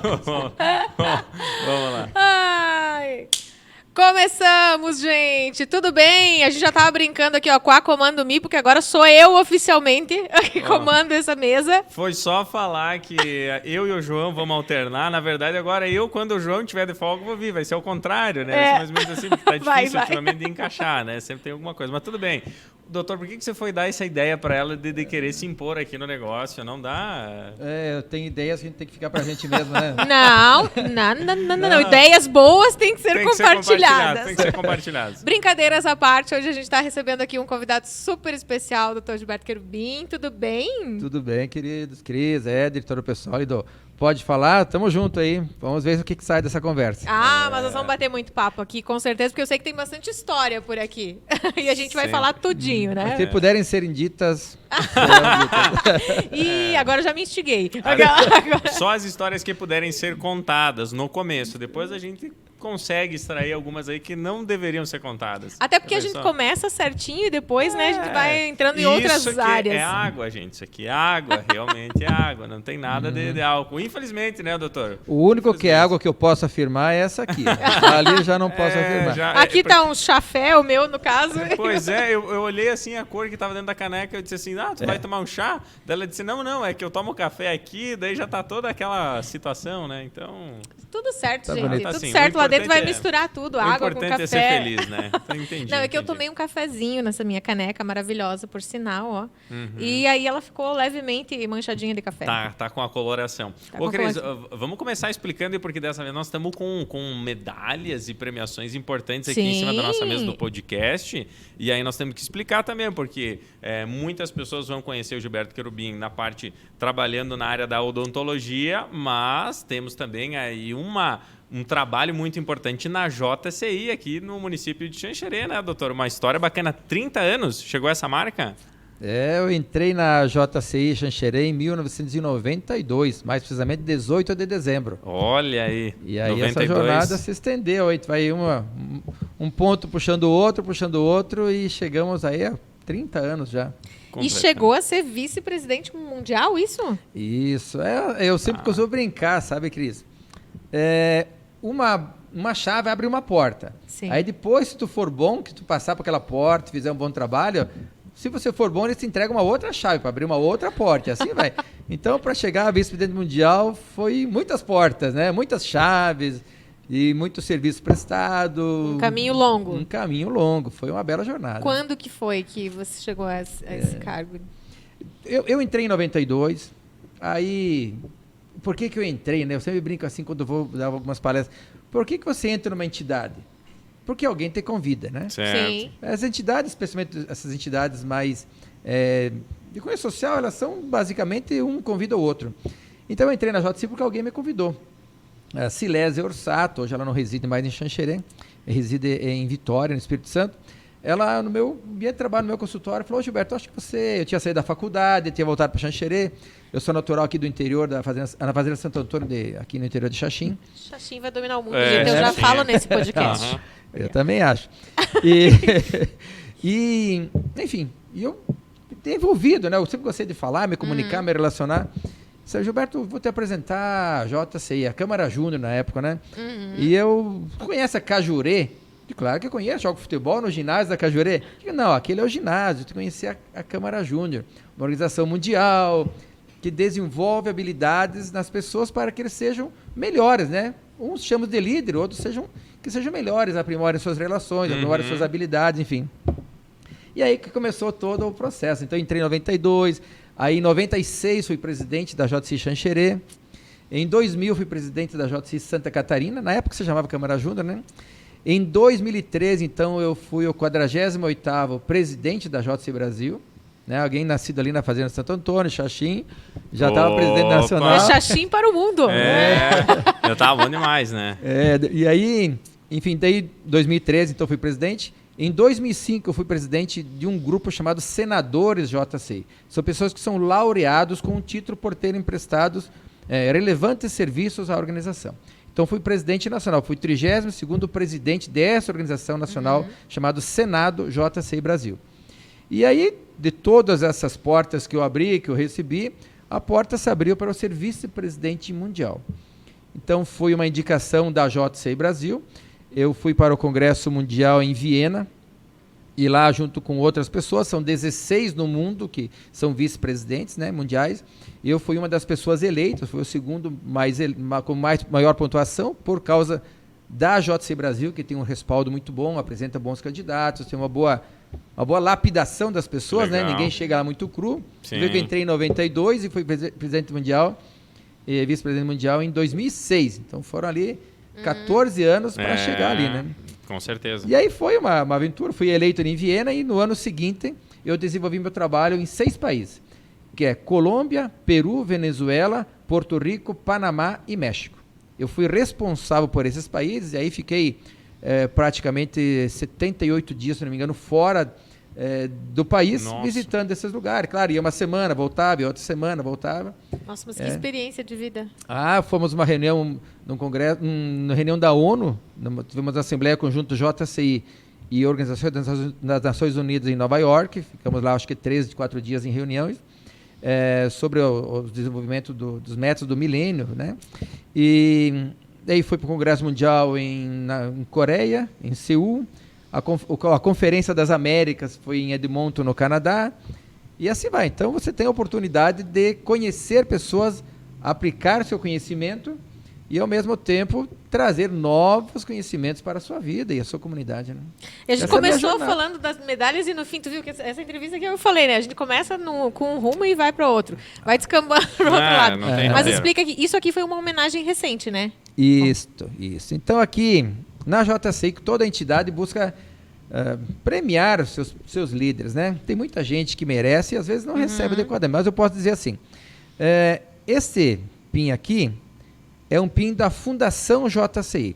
Vamos lá. Ai. Começamos, gente! Tudo bem? A gente já tava brincando aqui, ó, com a Comando Me, porque agora sou eu oficialmente que comando essa mesa. Foi só falar que eu e o João vamos alternar. Na verdade, agora eu, quando o João tiver de folga, vou vir. Vai ser o contrário, né? Vai ser mais ou menos assim, porque tá difícil ultimamente de encaixar, né? Sempre tem alguma coisa. Mas tudo bem. Doutor, por que você foi dar essa ideia para ela de querer se impor aqui no negócio? Não dá? Eu tenho ideias que a gente tem que ficar pra gente mesmo, né? Não. Ideias boas têm que ser compartilhadas. Tem que ser compartilhadas. Brincadeiras à parte, hoje a gente está recebendo aqui um convidado super especial, o doutor Gilberto Querubim. Tudo bem? Tudo bem, queridos. Cris, Éder, todo o pessoal. Pode falar? Tamo junto aí. Vamos ver o que sai dessa conversa. Mas nós vamos bater muito papo aqui, com certeza, porque eu sei que tem bastante história por aqui. E a gente vai falar tudinho, né? Se puderem serem ditas... E agora eu já me instiguei. Só as histórias que puderem ser contadas no começo. Depois a gente consegue extrair algumas aí que não deveriam ser contadas. Até porque a gente começa certinho e depois, né, a gente vai entrando em outras áreas. É água, gente. Isso aqui é água, realmente é água. Não tem nada de álcool. Infelizmente, né, doutor? O único que é água que eu posso afirmar é essa aqui. Ali eu já não posso afirmar. Aqui tá um chafé, o meu, no caso. Pois é, eu olhei assim a cor que tava dentro da caneca, eu disse assim, tu vai tomar um chá? Daí ela disse, não, é que eu tomo café aqui, daí já tá toda aquela situação, né? Então... Tudo certo, tá gente. Bonito. Tudo Assim, certo. Lá dentro vai misturar tudo, água com café. O importante é ser feliz, né? Não, é que eu tomei um cafezinho nessa minha caneca maravilhosa, por sinal, ó. E aí ela ficou levemente manchadinha de café. Tá com a coloração. Ô, Cris, vamos começar explicando, porque dessa vez nós estamos com medalhas e premiações importantes aqui em cima da nossa mesa do podcast. E aí nós temos que explicar também, porque muitas pessoas vão conhecer o Gilberto Querubim na parte trabalhando na área da odontologia, mas temos também aí um trabalho muito importante na JCI aqui no município de Xanxerê, né, doutor? Uma história bacana. 30 anos, chegou essa marca? Eu entrei na JCI Xanxerê em 1992, mais precisamente 18 de dezembro. Olha aí, E aí 92. essa jornada se estendeu, aí vai um ponto puxando o outro e chegamos aí a 30 anos já. E chegou a ser vice-presidente mundial, isso? Isso, eu sempre costumo brincar, sabe, Cris? Uma chave abre uma porta. Sim. Aí depois, se tu for bom, que tu passar por aquela porta, fizer um bom trabalho, se você for bom, eles te entregam uma outra chave para abrir uma outra porta, e assim vai. Então, para chegar a vice-presidente mundial, foi muitas portas, né? Muitas chaves e muito serviço prestado. Um caminho longo. Um caminho longo, foi uma bela jornada. Quando que foi que você chegou a esse cargo? Eu entrei em 92, aí... Por que eu entrei, né? Eu sempre brinco assim quando eu vou dar algumas palestras. Por que você entra numa entidade? Porque alguém te convida, né? Certo. Sim. As entidades, especialmente essas entidades mais de cunho social, elas são basicamente um convida o outro. Então eu entrei na JCI porque alguém me convidou. A Silésia Orsato, hoje ela não reside mais em Xanxerê, reside em Vitória, no Espírito Santo. Ela, no meu ambiente de trabalho, no meu consultório, falou: Gilberto, acho que eu tinha saído da faculdade, tinha voltado para Xanxerê. Eu sou natural aqui do interior, na Fazenda Santo Antônio, aqui no interior de Xaxim. Xaxim vai dominar o mundo, gente. Eu já falo nesse podcast. Eu também acho. Enfim, eu tenho envolvido, né? Eu sempre gostei de falar, me comunicar, me relacionar. Disse, Gilberto, vou te apresentar a JCI, a Câmara Júnior na época, né? E eu... Conhece a Cajurê? Claro que eu conheço, jogo futebol no ginásio da Cajurê. Não, aquele é o ginásio, tu conhecia a Câmara Júnior, uma organização mundial que desenvolve habilidades nas pessoas para que eles sejam melhores, né? Uns chamam de líder, outros que sejam melhores, aprimorem suas relações, aprimorem suas habilidades, enfim. E aí que começou todo o processo. Então, entrei em 92, aí em 96 fui presidente da JCI Xanxerê, em 2000 fui presidente da JCI Santa Catarina, na época se chamava Câmara Júnior, né? Em 2013, então, eu fui o 48º presidente da JCI Brasil, né? Alguém nascido ali na Fazenda Santo Antônio, Xaxim, já estava presidente nacional. É Xaxim para o mundo. Eu estava bom demais, né? E aí, enfim, daí 2013, então, fui presidente. Em 2005, eu fui presidente de um grupo chamado Senadores JCI. São pessoas que são laureados com um título por terem prestado relevantes serviços à organização. Então, fui presidente nacional, fui 32º presidente dessa organização nacional chamado Senado JCI Brasil. E aí, de todas essas portas que eu abri, que eu recebi, a porta se abriu para eu ser vice-presidente mundial. Então, foi uma indicação da JCI Brasil. Eu fui para o Congresso Mundial em Viena, e lá, junto com outras pessoas, são 16 no mundo que são vice-presidentes, né, mundiais. E eu fui uma das pessoas eleitas, fui o segundo com maior pontuação, por causa da JCI Brasil, que tem um respaldo muito bom, apresenta bons candidatos, tem uma boa lapidação das pessoas, né? Ninguém chega lá muito cru. Eu entrei em 92 e fui presidente mundial, vice-presidente mundial em 2006. Então foram ali 14 anos para chegar ali, né? Com certeza. E aí foi uma aventura. Fui eleito em Viena e no ano seguinte eu desenvolvi meu trabalho em 6 países, que é Colômbia, Peru, Venezuela, Porto Rico, Panamá e México. Eu fui responsável por esses países e aí fiquei praticamente 78 dias, se não me engano, fora do país, visitando esses lugares. Claro, ia uma semana, voltava, ia outra semana, voltava. Nossa, mas que experiência de vida. Fomos numa reunião, num congresso, numa reunião da ONU, tivemos uma Assembleia Conjunto JCI e Organização das Nações Unidas em Nova York, ficamos lá acho que 13, 4 dias em reuniões, sobre o desenvolvimento dos métodos do milênio, né? E daí fui para o Congresso Mundial em Coreia, em Seul. A Conferência das Américas foi em Edmonton, no Canadá. E assim vai. Então você tem a oportunidade de conhecer pessoas, aplicar seu conhecimento e, ao mesmo tempo, trazer novos conhecimentos para a sua vida e a sua comunidade. Né? E a gente começou falando das medalhas e, no fim, tu viu que essa entrevista que eu falei, né? A gente começa com um rumo e vai para outro. Vai descambando para o outro lado. Mas explica que isso aqui foi uma homenagem recente, né? Isso. Então, aqui, na JCI, toda a entidade busca premiar os seus líderes, né? Tem muita gente que merece e, às vezes, não recebe adequadamente. Mas eu posso dizer assim, esse PIN aqui é um PIN da Fundação JCI.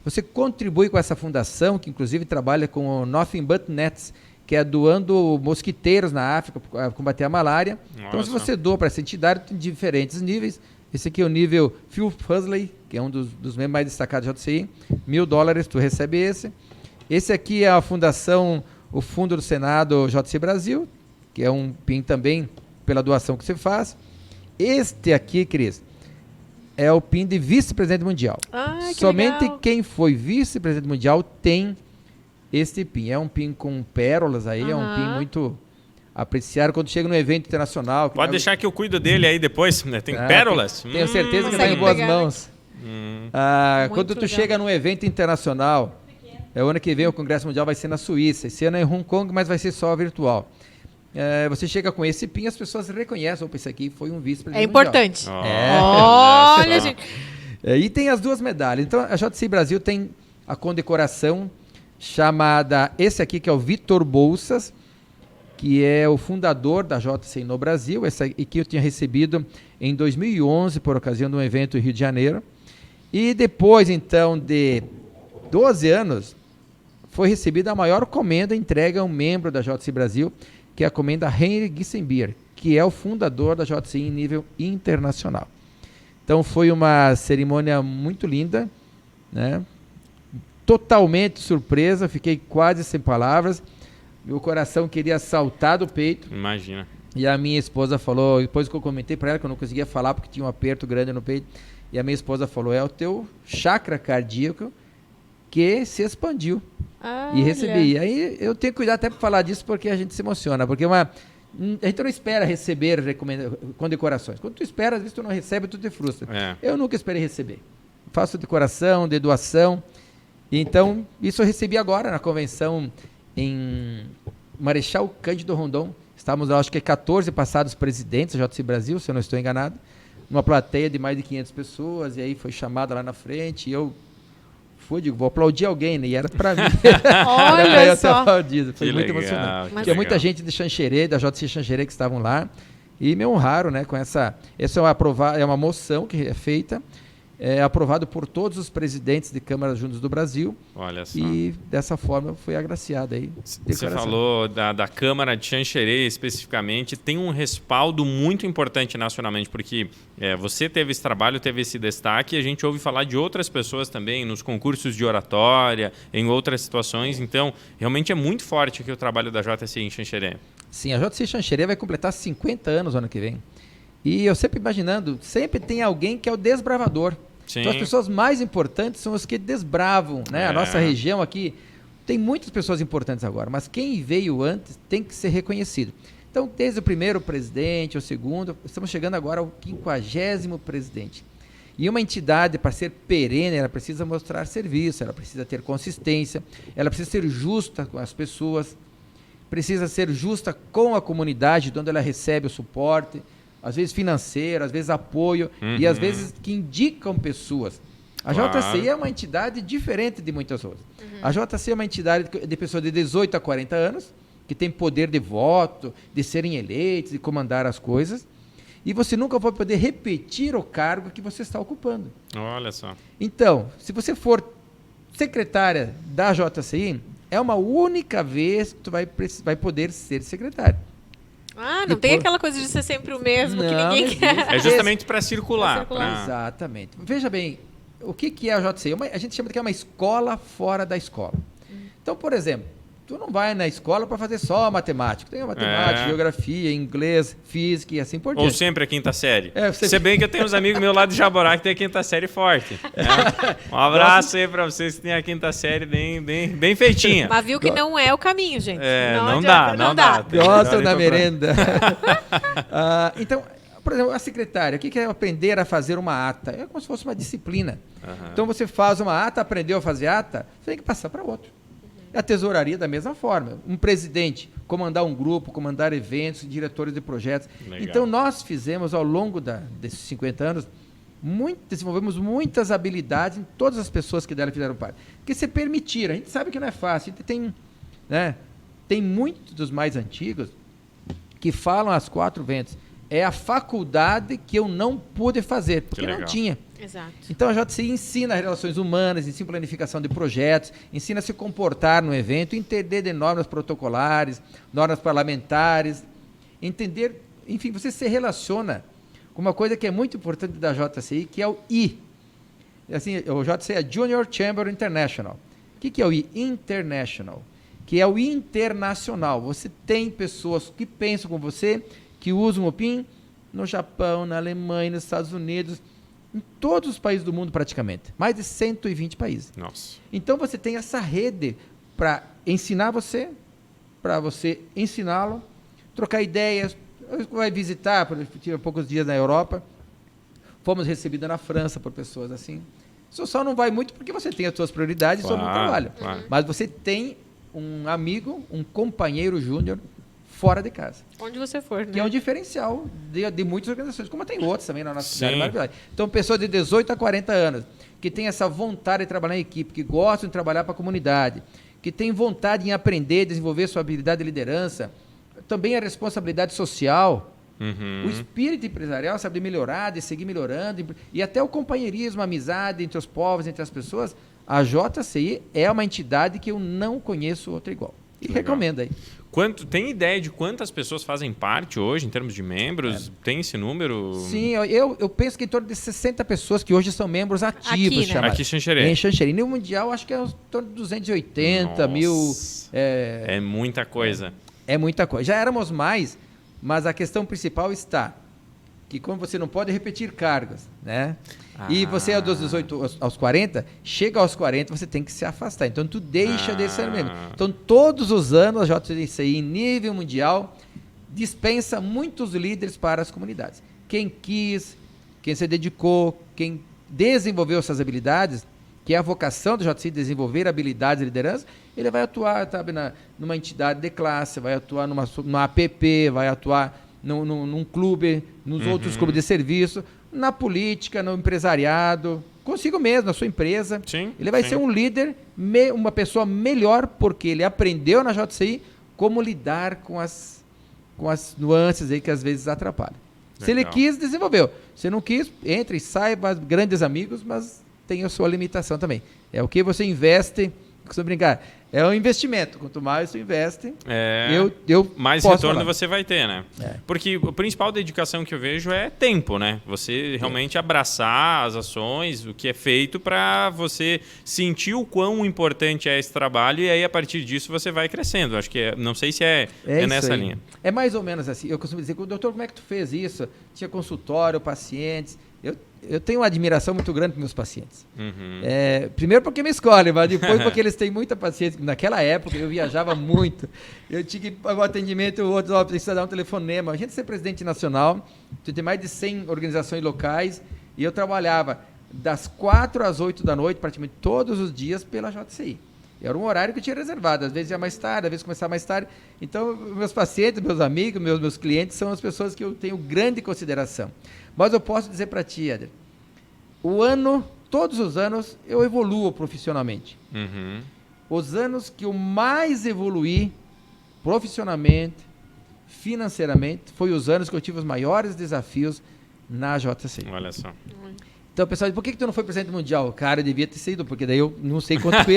Você contribui com essa fundação, que inclusive trabalha com o Nothing But Nets, que é doando mosquiteiros na África para combater a malária. Nossa. Então, se você doa para essa entidade, tem diferentes níveis. Esse aqui é o nível Phil Fusley, que é um dos membros mais destacados da JCI. $1.000 tu recebe esse. Esse aqui é a fundação, o Fundo do Senado JCI Brasil, que é um PIN também pela doação que você faz. Este aqui, Cris, é o PIN de vice-presidente mundial. Somente legal. Quem foi vice-presidente mundial tem este PIN. É um PIN com pérolas aí, é um PIN muito apreciado quando chega no evento internacional. Pode deixar que eu cuido dele aí depois, né? Tem pérolas. Tenho certeza que está em boas mãos. Quando tu chega num evento internacional, o ano que vem o Congresso Mundial vai ser na Suíça. Esse ano é em Hong Kong, mas vai ser só virtual. Você chega com esse PIN, as pessoas reconhecem. Opa, esse aqui foi um vice-presidente mundial. Importante. Olha, gente. E tem as 2 medalhas. Então, a JCI Brasil tem a condecoração chamada... Esse aqui, que é o Vitor Bolsas, que é o fundador da JCI no Brasil. Essa aqui eu tinha recebido em 2011, por ocasião de um evento em Rio de Janeiro. E depois, então, de 12 anos, foi recebida a maior comenda entregue a um membro da JCI Brasil, que é a comenda Henry Gissenbier, que é o fundador da JCI em nível internacional. Então foi uma cerimônia muito linda, né? Totalmente surpresa, fiquei quase sem palavras, meu coração queria saltar do peito. Imagina. E a minha esposa falou, depois que eu comentei para ela que eu não conseguia falar porque tinha um aperto grande no peito, e a minha esposa falou, é o teu chakra cardíaco que se expandiu. E recebi. Aí eu tenho que cuidar até para falar disso porque a gente se emociona, porque a gente não espera receber condecorações. Quando tu espera, às vezes tu não recebe, tu te frustra. Eu nunca esperei receber. Faço de coração, de doação. Então, isso eu recebi agora na convenção em Marechal Cândido Rondon. Estávamos, acho que 14 passados presidentes da JCI Brasil, se eu não estou enganado, numa plateia de mais de 500 pessoas, e aí foi chamada lá na frente, e eu digo, vou aplaudir alguém, né? E era para mim. Olha só. Foi muito emocionante. Tinha muita gente de Xanxerê, da JCI Xanxerê, que estavam lá e me honraram, né? Com essa é uma moção que é feita, aprovado por todos os presidentes de câmaras juntos do Brasil. Olha só. E dessa forma foi agraciado aí. Você falou da Câmara de Xanxerê especificamente, tem um respaldo muito importante nacionalmente, porque você teve esse trabalho, teve esse destaque, e a gente ouve falar de outras pessoas também, nos concursos de oratória, em outras situações, então realmente é muito forte aqui o trabalho da JCI em Xanxerê. Sim, a JCI Xanxerê vai completar 50 anos no ano que vem. E eu sempre imaginando, sempre tem alguém que é o desbravador. Sim. Então as pessoas mais importantes são as que desbravam, né? A nossa região aqui tem muitas pessoas importantes agora, mas quem veio antes tem que ser reconhecido. Então, desde o primeiro presidente, o segundo, estamos chegando agora ao 50º presidente. E uma entidade, para ser perene, ela precisa mostrar serviço, ela precisa ter consistência, ela precisa ser justa com as pessoas, precisa ser justa com a comunidade, de onde ela recebe o suporte, às vezes financeiro, às vezes apoio, e às vezes que indicam pessoas. A JCI é uma entidade diferente de muitas outras. A JCI é uma entidade de pessoas de 18 a 40 anos, que tem poder de voto, de serem eleitos, de comandar as coisas, e você nunca vai poder repetir o cargo que você está ocupando. Olha só. Então, se você for secretária da JCI, é uma única vez que tu vai poder ser secretário. Não tem aquela coisa de ser sempre o mesmo, que ninguém quer. É justamente para circular. Exatamente. Veja bem, o que é a JCI? A gente chama de que é uma escola fora da escola. Então, por exemplo, tu não vai na escola para fazer só matemática. Tem matemática, geografia, inglês, física e assim por diante. Ou sempre a quinta série. Se bem que eu tenho uns amigos meus lá de Jaborá que tem a quinta série forte. Um abraço aí para vocês que têm a quinta série bem feitinha. Mas viu que não é o caminho, gente. Não dá. Gostam da merenda. Então, por exemplo, a secretária, o que é aprender a fazer uma ata? É como se fosse uma disciplina. Então, você faz uma ata, aprendeu a fazer ata, você tem que passar para outro. A tesouraria da mesma forma. Um presidente, comandar um grupo, comandar eventos, diretores de projetos. Legal. Então, nós fizemos, ao longo desses 50 anos, desenvolvemos muitas habilidades em todas as pessoas que dela fizeram parte. Porque se permitir, a gente sabe que não é fácil. Tem muitos dos mais antigos que falam às quatro ventos. É a faculdade que eu não pude fazer, porque não tinha. Exato. Então a JCI ensina relações humanas, ensina planificação de projetos, ensina a se comportar no evento, entender de normas protocolares, normas parlamentares, entender, enfim, você se relaciona com uma coisa que é muito importante da JCI, que é o I. Assim, o JCI é Junior Chamber International. O que é o I? International, que é o internacional. Você tem pessoas que pensam com você, que usam o PIN no Japão, na Alemanha, nos Estados Unidos, em todos os países do mundo praticamente, mais de 120 países. Nossa. Então você tem essa rede para ensinar você, para você ensiná-lo, trocar ideias, vai visitar, tive há poucos dias na Europa, fomos recebidos na França por pessoas assim. Você só não vai muito porque você tem as suas prioridades e seu trabalho. Claro. Mas você tem um amigo, um companheiro júnior fora de casa. Onde você for, né? Que é um diferencial de muitas organizações, como tem outros também na nossa cidade maravilhosa. Então, pessoas de 18 a 40 anos, que têm essa vontade de trabalhar em equipe, que gostam de trabalhar para a comunidade, que têm vontade em aprender, desenvolver sua habilidade de liderança, também a responsabilidade social, o espírito empresarial, sabe, de melhorar, de seguir melhorando, e até o companheirismo, a amizade entre os povos, entre as pessoas. A JCI é uma entidade que eu não conheço outra igual. E recomendo aí. Tem ideia de quantas pessoas fazem parte hoje, em termos de membros? Tem esse número? Sim, eu penso que em torno de 60 pessoas que hoje são membros ativos. Aqui, né? Aqui em Xanxerê. Em Xanxerê. No Mundial, acho que é em torno de 280 mil. É muita coisa. É muita coisa. Já éramos mais, mas a questão principal está que como você não pode repetir cargos, né? E você é dos 18 aos 40, chega aos 40, você tem que se afastar. Então, tu deixa de ser membro. Então, todos os anos, a JCI, em nível mundial, dispensa muitos líderes para as comunidades. Quem quis, quem se dedicou, quem desenvolveu essas habilidades, que é a vocação do JCI, desenvolver habilidades de liderança, ele vai atuar, sabe, numa entidade de classe, vai atuar numa APP, vai atuar num clube, nos outros clubes de serviço, na política, no empresariado, consigo mesmo, na sua empresa. Sim, ele vai ser um líder, uma pessoa melhor, porque ele aprendeu na JCI como lidar com as nuances aí que às vezes atrapalham. Legal. Se ele quis, desenvolveu. Se não quis, entre e saiba, grandes amigos, mas tem a sua limitação também. É o que você investe, costumo brincar, é um investimento. Quanto mais você investe, mais retorno você vai ter, né? Porque a principal dedicação que eu vejo é tempo, né? Você realmente abraçar as ações, o que é feito para você sentir o quão importante é esse trabalho e aí a partir disso você vai crescendo. Acho que não sei se é nessa linha. É mais ou menos assim. Eu costumo dizer, doutor, como é que tu fez isso? Tinha consultório, pacientes. Eu tenho uma admiração muito grande para meus pacientes. Primeiro porque me escolhem, mas depois porque eles têm muita paciência. Naquela época eu viajava muito. Eu tinha que pagar o atendimento, o outro precisa dar um telefonema. A gente ser presidente nacional, tem mais de 100 organizações locais, e eu trabalhava das 4 às 8 da noite, praticamente todos os dias, pela JCI. Era um horário que eu tinha reservado, às vezes ia mais tarde, às vezes começava mais tarde. Então, meus pacientes, meus amigos, meus clientes são as pessoas que eu tenho grande consideração. Mas eu posso dizer para ti, Éder, todos os anos, eu evoluo profissionalmente. Os anos que eu mais evoluí profissionalmente, financeiramente, foi os anos que eu tive os maiores desafios na JCI. Olha só. Então, o pessoal diz, por que tu não foi presidente mundial? Cara, eu devia ter sido, porque daí eu não sei quanto foi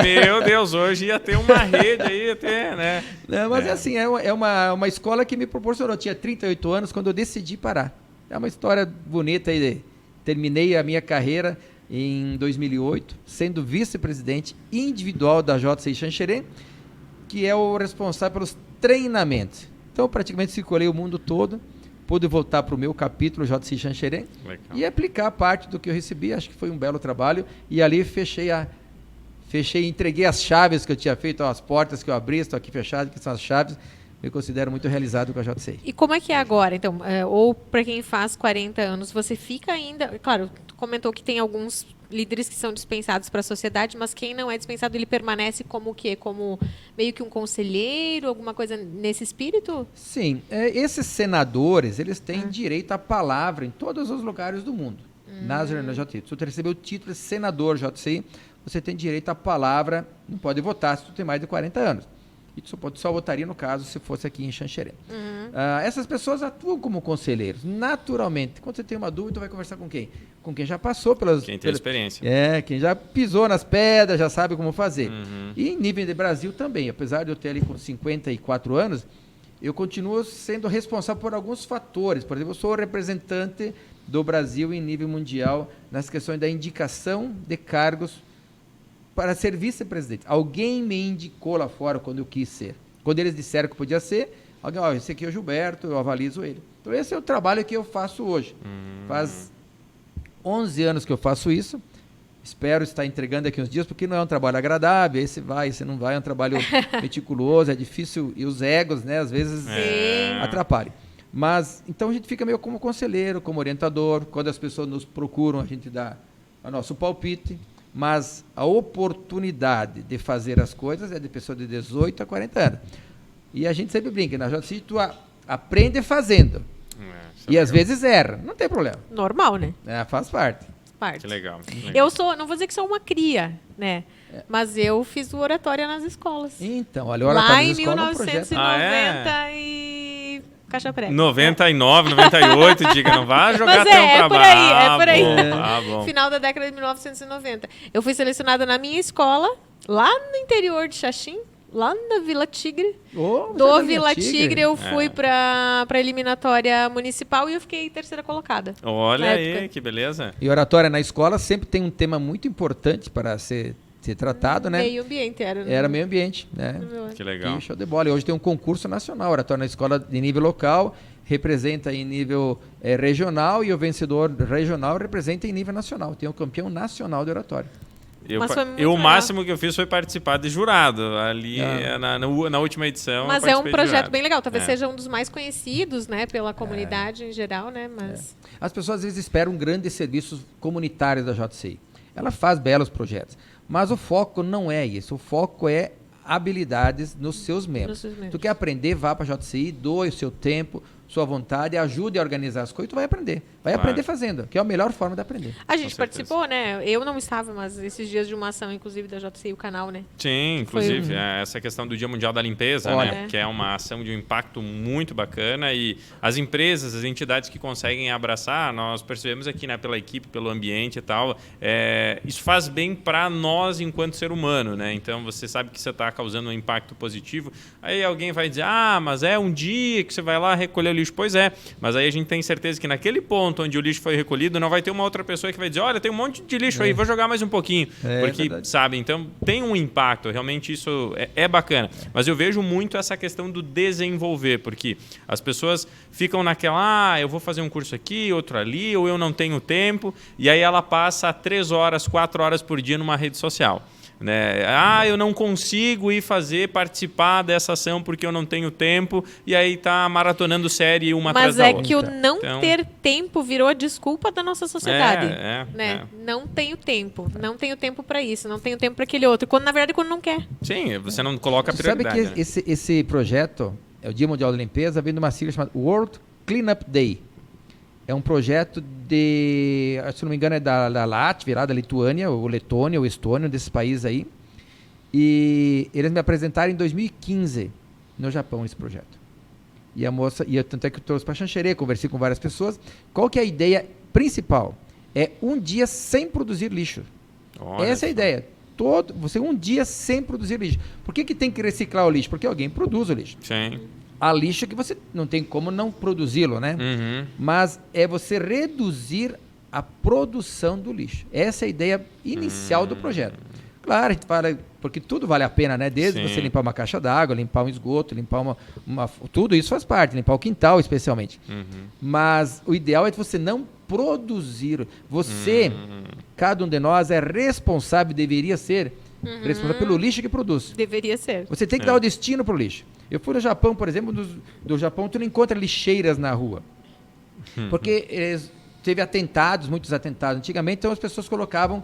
Meu Deus, hoje ia ter uma rede aí, né? Não, mas assim, é uma escola que me proporcionou. Eu tinha 38 anos quando eu decidi parar. É uma história bonita aí. Terminei a minha carreira em 2008, sendo vice-presidente individual da JCI Xanxerê, que é o responsável pelos treinamentos. Então, praticamente circulei o mundo todo, pude voltar para o meu capítulo JCI Xanxerê e aplicar parte do que eu recebi. Acho que foi um belo trabalho. E ali entreguei as chaves que eu tinha feito, as portas que eu abri, estou aqui fechado, que são as chaves. Me considero muito realizado com a JCI. E como é que é agora, então? Ou para quem faz 40 anos, você fica ainda... Claro, tu comentou que tem alguns líderes que são dispensados para a sociedade, mas quem não é dispensado, ele permanece como o quê? Como meio que um conselheiro, alguma coisa nesse espírito? Sim. Esses senadores, eles têm direito à palavra em todos os lugares do mundo. Na JCI. Se você recebeu o título de senador JCI, você tem direito à palavra, não pode votar se tu tem mais de 40 anos. E só votaria, no caso, se fosse aqui em Xanxerê. Essas pessoas atuam como conselheiros. Naturalmente, quando você tem uma dúvida, vai conversar com quem? Com quem já passou Quem tem experiência. Quem já pisou nas pedras, já sabe como fazer. E em nível de Brasil também. Apesar de eu ter ali com 54 anos, eu continuo sendo responsável por alguns fatores. Por exemplo, eu sou o representante do Brasil em nível mundial nas questões da indicação de cargos para ser vice-presidente. Alguém me indicou lá fora quando eu quis ser. Quando eles disseram que podia ser, alguém, esse aqui é o Gilberto, eu avalizo ele. Então esse é o trabalho que eu faço hoje. Faz 11 anos que eu faço isso. Espero estar entregando aqui uns dias, porque não é um trabalho agradável, esse vai, esse não vai, é um trabalho meticuloso, é difícil, e os egos, né, às vezes atrapalham. Mas, então a gente fica meio como conselheiro, como orientador, quando as pessoas nos procuram, a gente dá o nosso palpite, mas a oportunidade de fazer as coisas é de pessoa de 18 a 40 anos. E a gente sempre brinca, na JCI tu aprende fazendo. E às vezes erra, não tem problema. Normal, né? Faz parte. Que legal. Eu não vou dizer que sou uma cria, né? Mas eu fiz o oratória nas escolas. Então, olha, o oratória nas escolas é um projeto. Lá em 1990 e... Caixa prega. 99, 98, diga, não vá jogar tão pra baixo. É por aí. Bom. Final da década de 1990. Eu fui selecionada na minha escola, lá no interior de Xaxim, lá na Vila Tigre. Do Vila Tigre eu fui para a eliminatória municipal e eu fiquei terceira colocada. Olha aí, que beleza. E oratória na escola sempre tem um tema muito importante para ser tratado, né? Meio ambiente era meio ambiente, né? Que legal. E show de bola. E hoje tem um concurso nacional, oratória na escola de nível local, representa em nível regional, e o vencedor regional representa em nível nacional. Tem o campeão nacional de oratória. O máximo que eu fiz foi participar de jurado ali na última edição. Mas é um projeto bem legal. Talvez seja um dos mais conhecidos, né, pela comunidade em geral, né? Mas as pessoas às vezes esperam grandes serviços comunitários da JCI. Ela faz belos projetos, mas o foco não é isso. O foco é habilidades nos seus membros. Tu quer aprender, vá para a JCI, doe o seu tempo, sua vontade, ajude a organizar as coisas, tu vai aprender. Vai aprender fazendo, que é a melhor forma de aprender. A gente participou, né? Eu não estava, mas esses dias de uma ação, inclusive, da JCI, o canal, né? Sim, inclusive, essa questão do Dia Mundial da Limpeza, né? Que é uma ação de um impacto muito bacana, e as empresas, as entidades que conseguem abraçar, nós percebemos aqui, né, pela equipe, pelo ambiente e tal, isso faz bem para nós enquanto ser humano, né? Então, você sabe que você está causando um impacto positivo, aí alguém vai dizer, mas é um dia que você vai lá recolher lixo. Pois é, mas aí a gente tem certeza que naquele ponto onde o lixo foi recolhido, não vai ter uma outra pessoa que vai dizer, olha, tem um monte de lixo aí, vou jogar mais um pouquinho. Porque, sabe, então tem um impacto, realmente isso é bacana. Mas eu vejo muito essa questão do desenvolver, porque as pessoas ficam naquela, eu vou fazer um curso aqui, outro ali, ou eu não tenho tempo, e aí ela passa 3 horas, 4 horas por dia numa rede social. Né? Eu não consigo participar dessa ação porque eu não tenho tempo, e aí tá maratonando série uma atrás da outra. Mas é que o não ter tempo virou a desculpa da nossa sociedade. Né? Não tenho tempo, não tenho tempo para isso, não tenho tempo para aquele outro, quando na verdade quando não quer. Sim, você não coloca a prioridade. Sabe que esse projeto, é o Dia Mundial da Limpeza, vem de uma sigla chamada World Cleanup Day. É um projeto se não me engano, é da Latvia, da Lituânia, ou Letônia, ou Estônia, desses países aí. E eles me apresentaram em 2015 no Japão esse projeto. E a moça, tanto é que eu trouxe para Xanxerê, conversei com várias pessoas. Qual que é a ideia principal? É um dia sem produzir lixo. Essa é a ideia. Você um dia sem produzir lixo. Por que tem que reciclar o lixo? Porque alguém produz o lixo. Sim. Há lixo que você não tem como não produzi-lo, né? Uhum. Mas é você reduzir a produção do lixo. Essa é a ideia inicial do projeto. Claro, a gente fala, porque tudo vale a pena, né? Desde você limpar uma caixa d'água, limpar um esgoto, limpar tudo isso faz parte, limpar o quintal especialmente. Uhum. Mas o ideal é você não produzir. Você, cada um de nós é responsável, deveria ser responsável pelo lixo que produz. Deveria ser. Você tem que dar o destino para o lixo. Eu fui no Japão, por exemplo, do Japão, tu não encontra lixeiras na rua. Porque teve muitos atentados antigamente, então as pessoas colocavam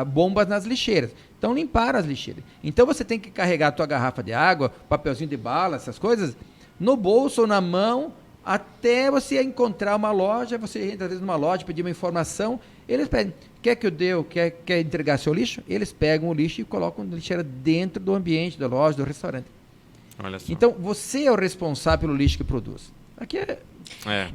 bombas nas lixeiras. Então limparam as lixeiras. Então você tem que carregar a tua garrafa de água, papelzinho de bala, essas coisas, no bolso ou na mão, até você encontrar uma loja, você entra às vezes numa loja, pedir uma informação, eles pedem, quer que eu dê, quer entregar seu lixo? Eles pegam o lixo e colocam a lixeira dentro do ambiente da loja, do restaurante. Olha só. Então, você é o responsável pelo lixo que produz. Aqui é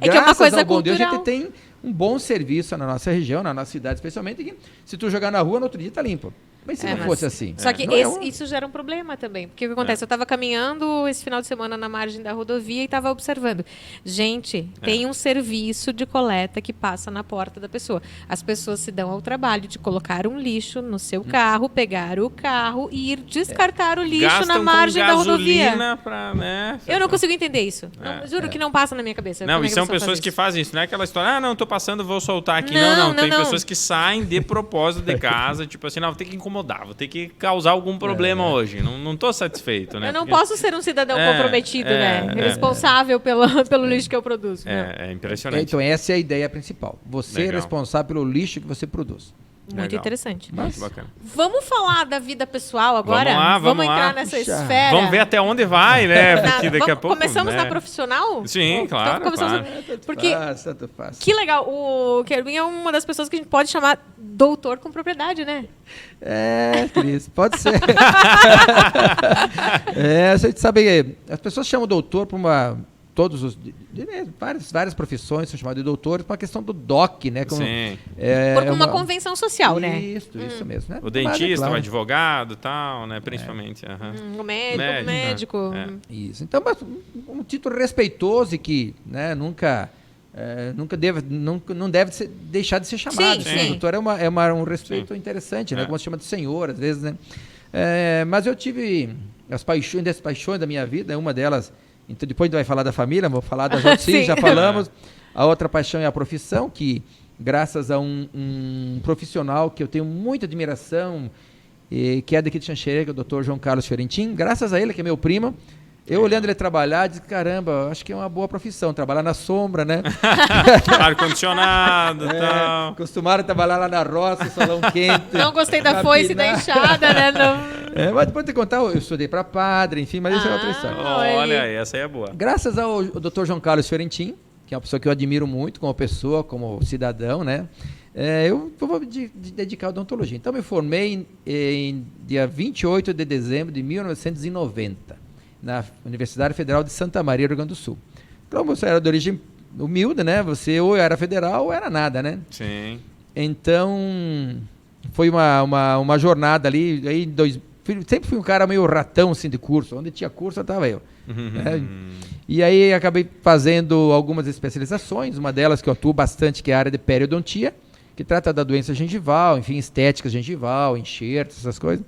que é uma coisa cultural. Deus, a gente tem um bom serviço na nossa região, na nossa cidade, especialmente, que se tu jogar na rua, no outro dia está limpo. Mas se não fosse assim. Só que isso gera um problema também. Porque o que acontece? Eu estava caminhando esse final de semana na margem da rodovia e estava observando. Gente, tem um serviço de coleta que passa na porta da pessoa. As pessoas se dão ao trabalho de colocar um lixo no seu carro, pegar o carro e ir descartar o lixo gastam na margem da rodovia. Eu não consigo consigo entender isso. Juro que não passa na minha cabeça. Não, e são pessoas que fazem isso. Não é aquela história, não, tô passando, vou soltar aqui. Não. Tem pessoas que saem de propósito de casa, tipo assim, vou ter que incomodar, vou ter que causar algum problema hoje. Não tô satisfeito, né? Eu não posso ser um cidadão comprometido, né? Responsável pelo lixo que eu produzo. É impressionante. Então, essa é a ideia principal. Você é responsável pelo lixo que você produz. Muito interessante. Muito bacana. Vamos falar da vida pessoal agora? Vamos entrar lá. nessa esfera. Vamos ver até onde vai, né? Porque daqui a pouco... Começamos na profissional? Sim, claro. Porque tanto faz. Que legal. O Kerwin é uma das pessoas que a gente pode chamar doutor com propriedade, né? Cris, pode ser. A gente sabe, as pessoas chamam doutor para várias profissões são chamadas de doutores para a questão do DOC, né? Sim. Por uma convenção social, né? Isso mesmo, né? O dentista, o advogado e tal, né? Principalmente. O médico. Isso. Então, mas um título respeitoso e que, né, não deve deixar de ser chamado. Sim. Doutor é um respeito interessante, né? Como se chama de senhor, às vezes, né? Mas eu tive as paixões da minha vida, uma delas. Então, depois a gente vai falar da família, vou falar das outras, sim, já falamos. A outra paixão é a profissão, que graças a um profissional que eu tenho muita admiração, que é daqui de Xanxerê, que é o Dr. João Carlos Fiorentin, graças a ele, que é meu primo, eu olhando ele trabalhar, disse, caramba, acho que é uma boa profissão, trabalhar na sombra, né? Ar-condicionado e tal. Acostumaram a trabalhar lá na roça, salão quente. Não gostei da foice e da enxada, né? Mas depois de contar, eu estudei para padre, enfim, mas isso é outra história. Olha aí, essa aí é boa. Graças ao Dr. João Carlos Fiorentin, que é uma pessoa que eu admiro muito como pessoa, como cidadão, né? Eu vou dedicar à odontologia. Então, me formei em dia 28 de dezembro de 1990. Na Universidade Federal de Santa Maria, Rio Grande do Sul. Então, você era de origem humilde, né? Você ou era federal ou era nada, né? Sim. Então, foi uma jornada ali, sempre fui um cara meio ratão, assim, de curso. Onde tinha curso, estava eu. E aí acabei fazendo algumas especializações, uma delas que eu atuo bastante, que é a área de periodontia, que trata da doença gengival, enfim, estética gengival, enxertos, essas coisas.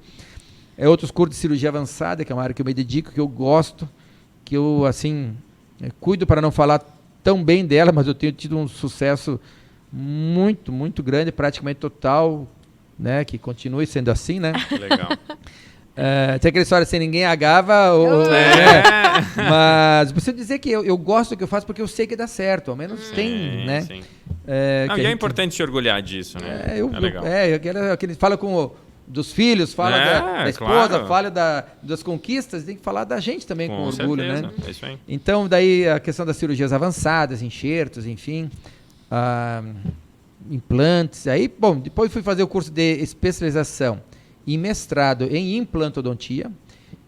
Outros cursos de cirurgia avançada, que é uma área que eu me dedico, que eu gosto, que eu, assim, cuido para não falar tão bem dela, mas eu tenho tido um sucesso muito, muito grande, praticamente total, né, que continue sendo assim, né? Legal. Tem aquela história assim, ninguém agava, mas preciso dizer que eu gosto do que eu faço porque eu sei que dá certo, ao menos tem, né? Sim. E é importante se orgulhar disso, né? É legal. Aquele fala dos filhos, fala da esposa, claro. Fala das conquistas, tem que falar da gente também com orgulho, certeza. Né? É isso aí. Então, daí a questão das cirurgias avançadas, enxertos, enfim, implantes. Aí, bom, depois fui fazer o curso de especialização e mestrado em implantodontia.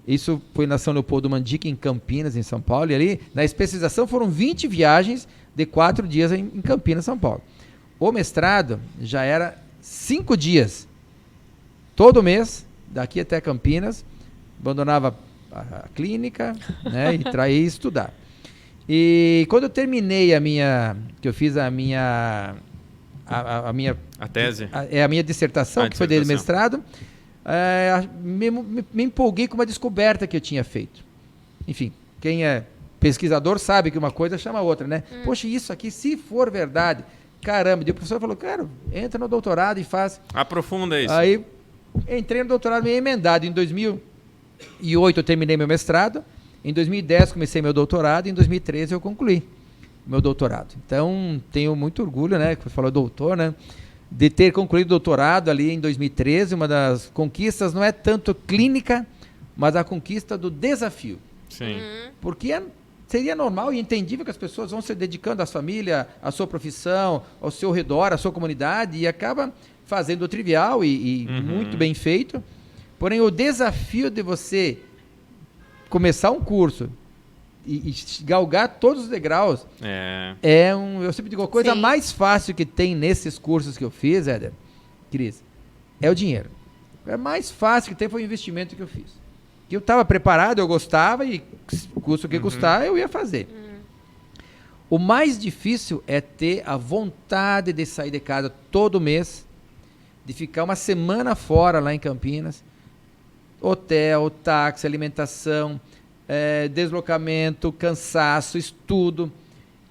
Isso foi na São Leopoldo Mandica, em Campinas, em São Paulo. E ali, na especialização, foram 20 viagens de 4 dias em Campinas, São Paulo. O mestrado já era 5 dias. Todo mês, daqui até Campinas, abandonava a clínica, né, e ia estudar. E quando eu terminei que eu fiz a tese? A minha dissertação, que foi de mestrado, me empolguei com uma descoberta que eu tinha feito. Enfim, quem é pesquisador sabe que uma coisa chama a outra, né? Poxa, isso aqui, se for verdade, caramba. E o professor falou, cara, entra no doutorado e faz. Aprofunda isso. Aí entrei no doutorado meio emendado. Em 2008 eu terminei meu mestrado, em 2010 comecei meu doutorado, e em 2013 eu concluí meu doutorado. Então, tenho muito orgulho, né, que você falou doutor, né, de ter concluído o doutorado ali em 2013. Uma das conquistas não é tanto clínica, mas a conquista do desafio. Sim. Porque seria normal e entendível que as pessoas vão se dedicando à família, à sua profissão, ao seu redor, à sua comunidade, e acaba fazendo o trivial e muito bem feito. Porém, o desafio de você começar um curso e galgar todos os degraus eu sempre digo, a coisa mais fácil que tem nesses cursos que eu fiz, Éder, Cris, é o dinheiro. É mais fácil que tem foi o investimento que eu fiz. Que eu estava preparado, eu gostava, e custa o que custar, eu ia fazer. O mais difícil é ter a vontade de sair de casa todo mês, de ficar uma semana fora lá em Campinas, hotel, táxi, alimentação, deslocamento, cansaço, estudo.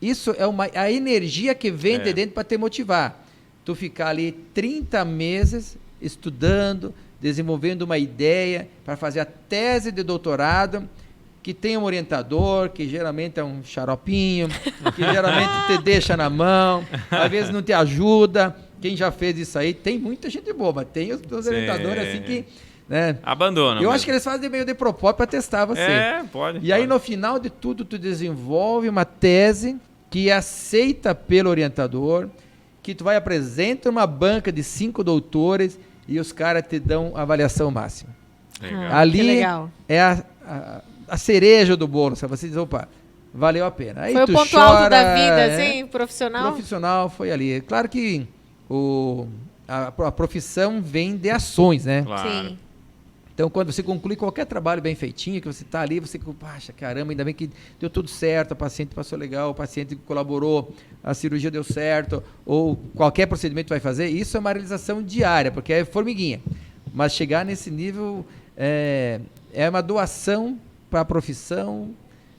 Isso é a energia que vem de dentro para te motivar. Tu ficar ali 30 meses estudando, desenvolvendo uma ideia para fazer a tese de doutorado, que tem um orientador, que geralmente é um xaropinho, que geralmente te deixa na mão, às vezes não te ajuda. Quem já fez isso aí, tem muita gente boa, mas tem os orientadores assim que... né? Abandona. Eu acho que eles fazem meio de propósito para testar você. Pode. E aí, no final de tudo, tu desenvolve uma tese que é aceita pelo orientador, que tu vai apresentar uma banca de 5 doutores e os caras te dão avaliação máxima. Legal. Ali é a cereja do bolo, sabe? Você diz, opa, valeu a pena. Aí foi tu o ponto chora, alto da vida, assim, profissional? Profissional foi ali. Claro que a profissão vem de ações, né? Claro. Sim. Então, quando você conclui qualquer trabalho bem feitinho, que você está ali, você, poxa, caramba, ainda bem que deu tudo certo, a paciente passou legal, o paciente colaborou, a cirurgia deu certo, ou qualquer procedimento vai fazer, isso é uma realização diária, porque é formiguinha. Mas chegar nesse nível é uma doação para a profissão.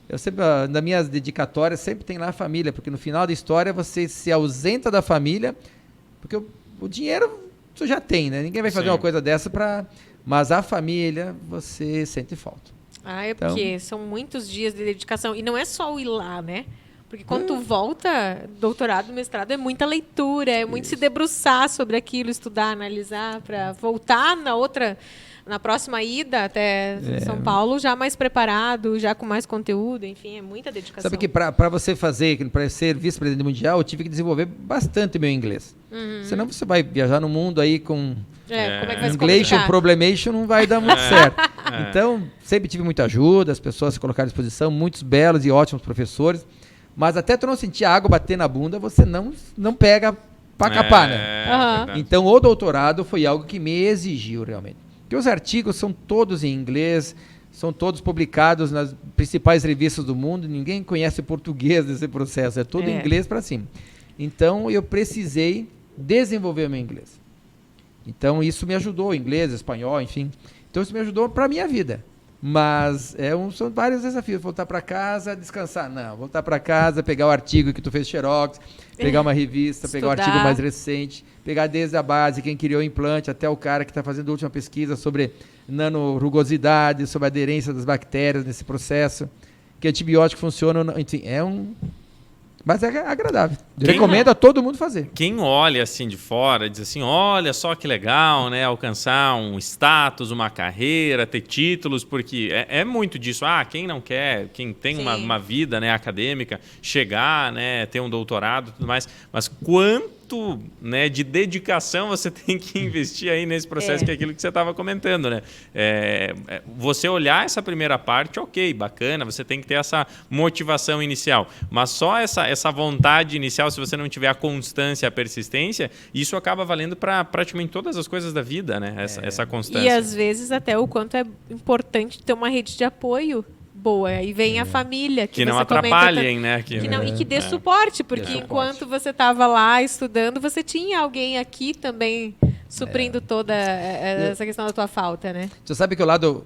Eu sempre, nas minhas dedicatórias, sempre tem lá a família, porque no final da história você se ausenta da família, porque o dinheiro você já tem, né? Ninguém vai fazer uma coisa dessa para... Mas a família, você sente falta. Porque são muitos dias de dedicação. E não é só o ir lá, né? Porque quando tu volta, doutorado, mestrado, é muita leitura, é muito se debruçar sobre aquilo, estudar, analisar, para voltar na próxima ida até São Paulo, já mais preparado, já com mais conteúdo, enfim, é muita dedicação. Sabe que para você para ser vice-presidente mundial, eu tive que desenvolver bastante meu inglês. Senão você vai viajar no mundo aí com... como é que vai se English, problemation, não vai dar muito certo. Então, sempre tive muita ajuda, as pessoas se colocaram à disposição, muitos belos e ótimos professores, mas até tu não sentir a água bater na bunda, você não pega para capar, né? Uhum. Então, o doutorado foi algo que me exigiu realmente. Porque os artigos são todos em inglês, são todos publicados nas principais revistas do mundo, ninguém conhece português nesse processo, é tudo em inglês para cima. Então, eu precisei desenvolver o meu inglês. Então, isso me ajudou, inglês, espanhol, enfim. Então, isso me ajudou para a minha vida. Mas são vários desafios. Voltar para casa, descansar. Não, voltar para casa, pegar o artigo que tu fez xerox, pegar uma revista, pegar o artigo mais recente, pegar desde a base, quem criou o implante, até o cara que está fazendo a última pesquisa sobre nanorugosidade, sobre a aderência das bactérias nesse processo, que antibiótico funciona, enfim, mas é agradável. Recomendo a todo mundo fazer. Quem olha assim de fora, diz assim, olha só que legal, né? Alcançar um status, uma carreira, ter títulos, porque é muito disso. Quem não quer, quem tem uma vida, né, acadêmica, chegar, né, ter um doutorado e tudo mais. Mas quanto, né, de dedicação você tem que investir aí nesse processo, que é aquilo que você estava comentando, né? Você olhar essa primeira parte, ok, bacana, você tem que ter essa motivação inicial. Mas só essa vontade inicial, se você não tiver a constância, a persistência, isso acaba valendo para praticamente todas as coisas da vida, né? Essa constância. E às vezes até o quanto é importante ter uma rede de apoio boa. Aí vem a família. Que não atrapalhem, né? E que dê suporte, porque enquanto você estava lá estudando, você tinha alguém aqui também suprindo toda essa questão da tua falta, né? Você sabe que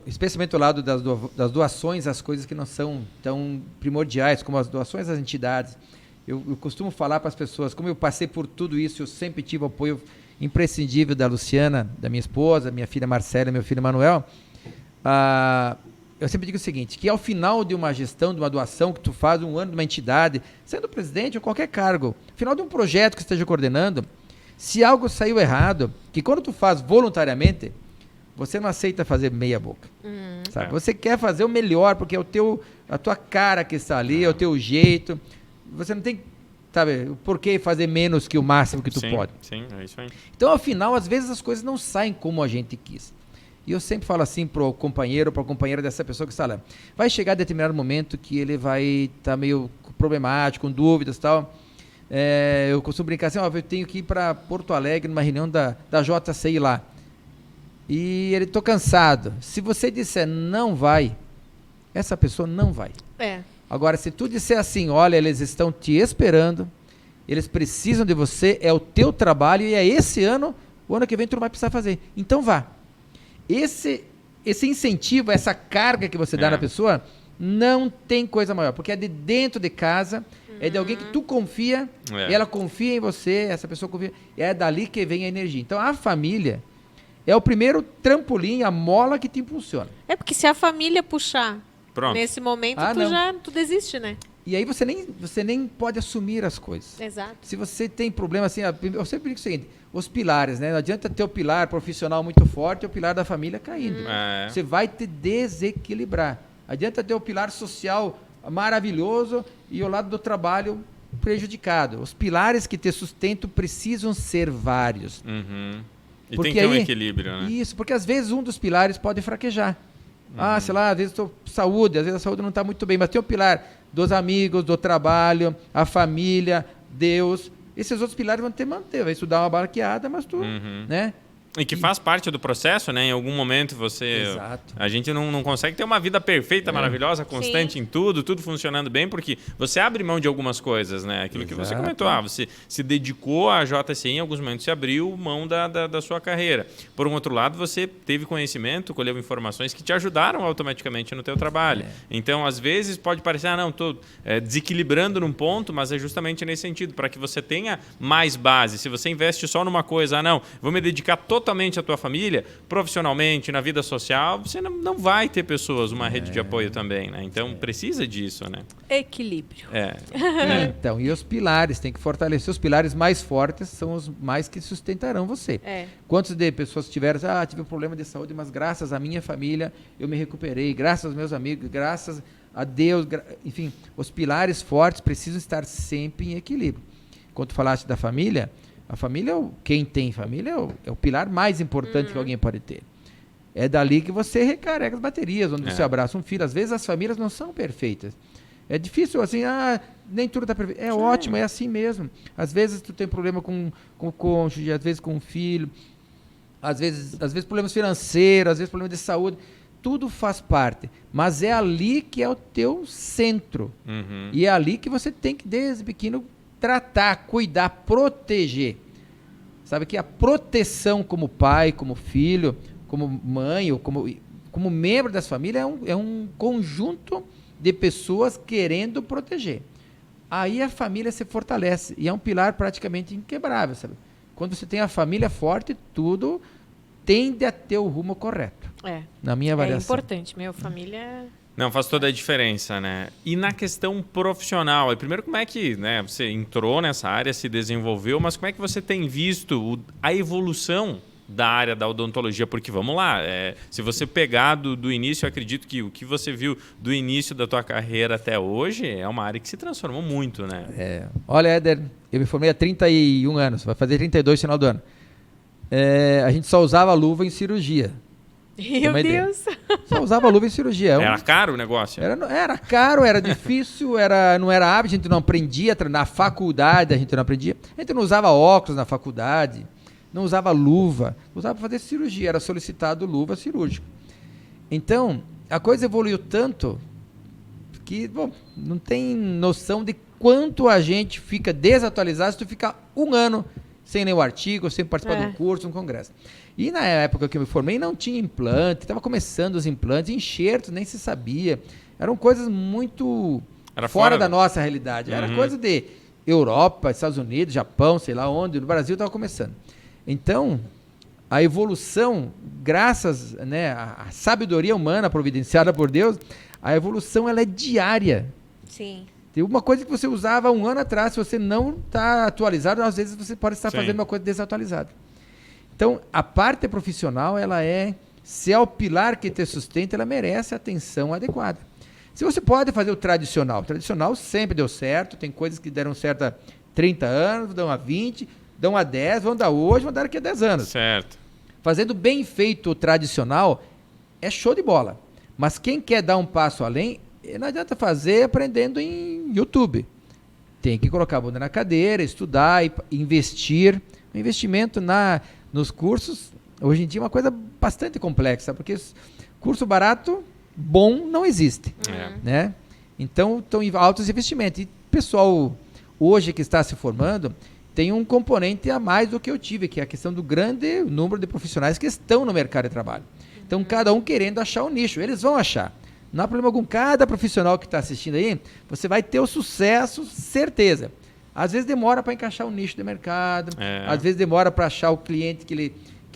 especialmente o lado das doações, as coisas que não são tão primordiais, como as doações às entidades, eu costumo falar para as pessoas, como eu passei por tudo isso, eu sempre tive o apoio imprescindível da Luciana, da minha esposa, minha filha Marcela e meu filho Manuel. Eu sempre digo o seguinte, que ao final de uma gestão, de uma doação que tu faz, um ano de uma entidade, sendo presidente ou qualquer cargo, ao final de um projeto que esteja coordenando, se algo saiu errado, que quando tu faz voluntariamente, você não aceita fazer meia boca. Sabe? Você quer fazer o melhor, porque é a tua cara que está ali, é o teu jeito. Você não tem, sabe, por que fazer menos que o máximo que tu pode. Sim, é isso aí. Então, ao final, às vezes as coisas não saem como a gente quis. E eu sempre falo assim pro companheiro, para a companheira dessa pessoa que está lá. Vai chegar determinado momento que ele vai estar meio problemático, com dúvidas e tal. Eu costumo brincar assim, eu tenho que ir para Porto Alegre, numa reunião da JCI lá. E ele, tô cansado. Se você disser não vai, essa pessoa não vai. Agora, se tu disser assim, olha, eles estão te esperando, eles precisam de você, é o teu trabalho e é esse ano, o ano que vem tu não vai precisar fazer. Então vá. Esse incentivo, essa carga que você dá na pessoa, não tem coisa maior, porque é de dentro de casa, é de alguém que tu confia, e ela confia em você, essa pessoa confia, é dali que vem a energia. Então a família é o primeiro trampolim, a mola que te impulsiona. Porque se a família puxar, nesse momento, tu desiste, né? E aí você nem pode assumir as coisas. Exato. Se você tem problema, assim, eu sempre digo o seguinte, os pilares, né? Não adianta ter o pilar profissional muito forte e o pilar da família caindo. Você vai te desequilibrar. Adianta ter o pilar social maravilhoso e o lado do trabalho prejudicado. Os pilares que te sustentam precisam ser vários. E porque tem que ter um equilíbrio, né? Isso, porque às vezes um dos pilares pode fraquejar. Sei lá, às vezes saúde, às vezes a saúde não está muito bem, mas tem o pilar dos amigos, do trabalho, a família, Deus. Esses outros pilares vão ter que manter. Vai estudar uma barqueada, mas tu, né? E que faz parte do processo, né? Em algum momento a gente não consegue ter uma vida perfeita, maravilhosa, constante em tudo funcionando bem, porque você abre mão de algumas coisas, né? Aquilo que você comentou, você se dedicou à JCI, em alguns momentos você abriu mão da sua carreira. Por um outro lado, você teve conhecimento, colheu informações que te ajudaram automaticamente no teu trabalho. Então, às vezes, pode parecer, estou desequilibrando num ponto, mas é justamente nesse sentido, para que você tenha mais base. Se você investe só numa coisa, vou me dedicar totalmente à tua família, profissionalmente, na vida social, você não vai ter pessoas, uma rede de apoio também, né? Então, precisa disso, né? Equilíbrio. Então, e os pilares, tem que fortalecer. Os pilares mais fortes são os mais que sustentarão você. Quantas de pessoas tiveram, tive um problema de saúde, mas graças à minha família, eu me recuperei, graças aos meus amigos, graças a Deus, enfim, os pilares fortes precisam estar sempre em equilíbrio. Quando tu falaste da família, a família, quem tem família, é o pilar mais importante que alguém pode ter. É dali que você recarrega as baterias, onde você abraça um filho. Às vezes as famílias não são perfeitas. É difícil, assim, nem tudo está perfeito. É ótimo, é assim mesmo. Às vezes tu tem problema com o cônjuge, às vezes com o filho. às vezes problemas financeiros, às vezes problemas de saúde, tudo faz parte. Mas é ali que é o teu centro. E é ali que você tem que, desde pequeno, tratar, cuidar, proteger. Sabe que a proteção como pai, como filho, como mãe, ou como membro das famílias, é um conjunto de pessoas querendo proteger. Aí a família se fortalece e é um pilar praticamente inquebrável, sabe? Quando você tem a família forte, tudo tende a ter o rumo correto. Na minha avaliação. É importante, família... Não, faz toda a diferença, né? E na questão profissional, primeiro como é que, né, você entrou nessa área, se desenvolveu, mas como é que você tem visto a evolução da área da odontologia? Porque, vamos lá, se você pegar do início, eu acredito que o que você viu do início da tua carreira até hoje é uma área que se transformou muito, né? Olha, Éder, eu me formei há 31 anos, vai fazer 32 no final do ano. A gente só usava luva em cirurgia. Meu Deus! Só usava luva em cirurgia. Era caro o negócio? Era caro, era difícil, não era hábito, a gente não aprendia, na faculdade a gente não aprendia. A gente não usava óculos na faculdade, não usava luva, usava para fazer cirurgia, era solicitado luva cirúrgica. Então, a coisa evoluiu tanto que, não tem noção de quanto a gente fica desatualizado se tu ficar um ano sem ler o artigo, sem participar de um curso, um congresso. E na época que eu me formei não tinha implante, estava começando os implantes, enxertos, nem se sabia. Eram coisas muito fora da nossa realidade. Era coisa de Europa, Estados Unidos, Japão, sei lá onde, no Brasil estava começando. Então, a evolução, graças, né, à sabedoria humana providenciada por Deus, a evolução ela é diária. Sim. Tem uma coisa que você usava um ano atrás, se você não está atualizado, às vezes você pode estar fazendo uma coisa desatualizada. Então, a parte profissional, se é o pilar que te sustenta, ela merece atenção adequada. Se você pode fazer o tradicional sempre deu certo, tem coisas que deram certo há 30 anos, dão há 20, dão há 10, vão dar hoje, vão dar daqui a 10 anos. Certo. Fazendo bem feito o tradicional, é show de bola. Mas quem quer dar um passo além, não adianta fazer aprendendo em YouTube. Tem que colocar a bunda na cadeira, estudar e investir. O investimento nos cursos, hoje em dia, é uma coisa bastante complexa, porque curso barato, bom, não existe. Né? Então, estão em altos investimentos. E pessoal, hoje que está se formando, tem um componente a mais do que eu tive, que é a questão do grande número de profissionais que estão no mercado de trabalho. Então, cada um querendo achar o nicho. Eles vão achar. Não há problema algum. Cada profissional que está assistindo aí, você vai ter o sucesso, certeza. Às vezes demora para encaixar um nicho de mercado, às vezes demora para achar o cliente que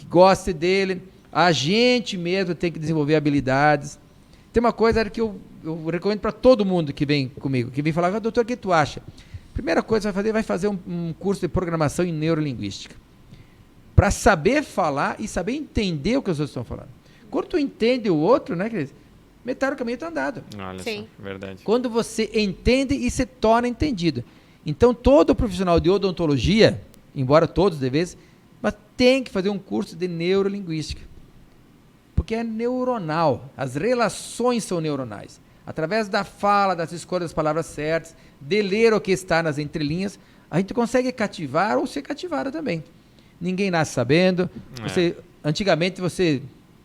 goste dele. A gente mesmo tem que desenvolver habilidades. Tem uma coisa que eu recomendo para todo mundo que vem comigo, que vem falar, doutor, o que tu acha? Primeira coisa que vai fazer um curso de programação em neurolinguística. Para saber falar e saber entender o que os outros estão falando. Quando tu entende o outro, né, Cris? Metade do caminho está andado. Olha só, verdade. Quando você entende e se torna entendido. Então, todo profissional de odontologia, embora todos devessem, mas tem que fazer um curso de neurolinguística. Porque é neuronal. As relações são neuronais. Através da fala, das escolhas das palavras certas, de ler o que está nas entrelinhas, a gente consegue cativar ou ser cativado também. Ninguém nasce sabendo. Antigamente,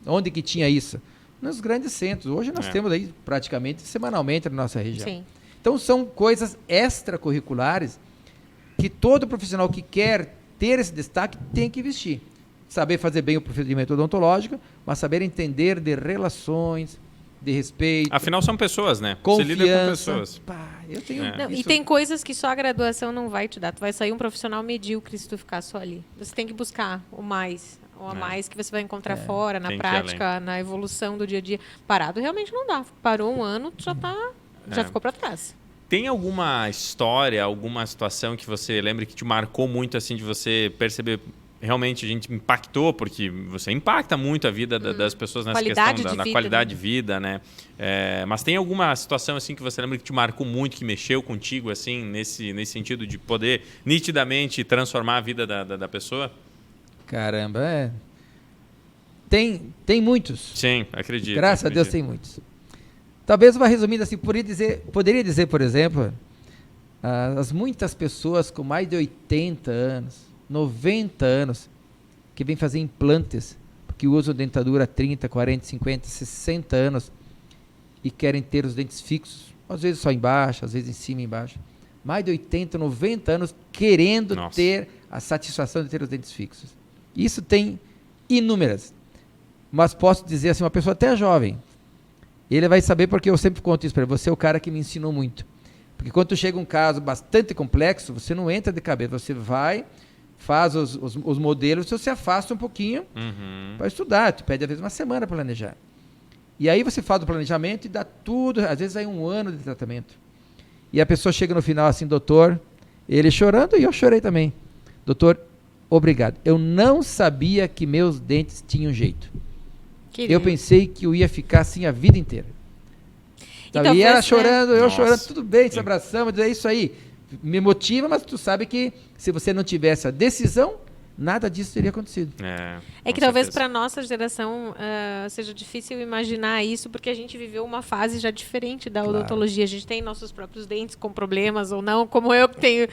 onde que tinha isso? Nos grandes centros. Hoje nós temos aí praticamente semanalmente na nossa região. Sim. Então são coisas extracurriculares que todo profissional que quer ter esse destaque tem que investir. Saber fazer bem o procedimento odontológico, mas saber entender de relações, de respeito. Afinal são pessoas, né? Confiança. Você lida com pessoas. Eu tenho E tem coisas que só a graduação não vai te dar. Tu vai sair um profissional medíocre se tu ficar só ali. Você tem que buscar o mais. Ou a mais que você vai encontrar fora, na prática, na evolução do dia a dia. Parado realmente não dá. Parou um ano, tu já ficou para trás. Tem alguma história, alguma situação que você lembra que te marcou muito, assim, de você perceber realmente a gente impactou, porque você impacta muito a vida das pessoas nessa questão da qualidade de vida, né? Mas tem alguma situação assim que você lembra que te marcou muito, que mexeu contigo, assim, nesse sentido de poder nitidamente transformar a vida da pessoa? Caramba, Tem muitos. Sim, acredito. Graças a Deus tem muitos. Talvez uma resumida assim, poderia dizer, por exemplo, as muitas pessoas com mais de 80 anos, 90 anos, que vem fazer implantes, que usam dentadura há 30, 40, 50, 60 anos e querem ter os dentes fixos, às vezes só embaixo, às vezes em cima e embaixo. Mais de 80, 90 anos querendo ter a satisfação de ter os dentes fixos. Isso tem inúmeras. Mas posso dizer assim, uma pessoa até jovem, ele vai saber porque eu sempre conto isso para ele, você é o cara que me ensinou muito. Porque quando chega um caso bastante complexo, você não entra de cabeça, você vai, faz os modelos, você se afasta um pouquinho para estudar, tu pede às vezes uma semana para planejar. E aí você faz o planejamento e dá tudo, às vezes aí 1 ano de tratamento. E a pessoa chega no final assim, doutor, ele chorando e eu chorei também. Doutor, obrigado. Eu não sabia que meus dentes tinham jeito. Eu pensei que eu ia ficar assim a vida inteira. Então, e ela chorando, eu chorando, tudo bem, se abraçamos, é isso aí. Me motiva, mas tu sabe que se você não tivesse a decisão, nada disso teria acontecido. É que talvez para nossa geração seja difícil imaginar isso, porque a gente viveu uma fase já diferente da odontologia. A gente tem nossos próprios dentes com problemas ou não, como eu que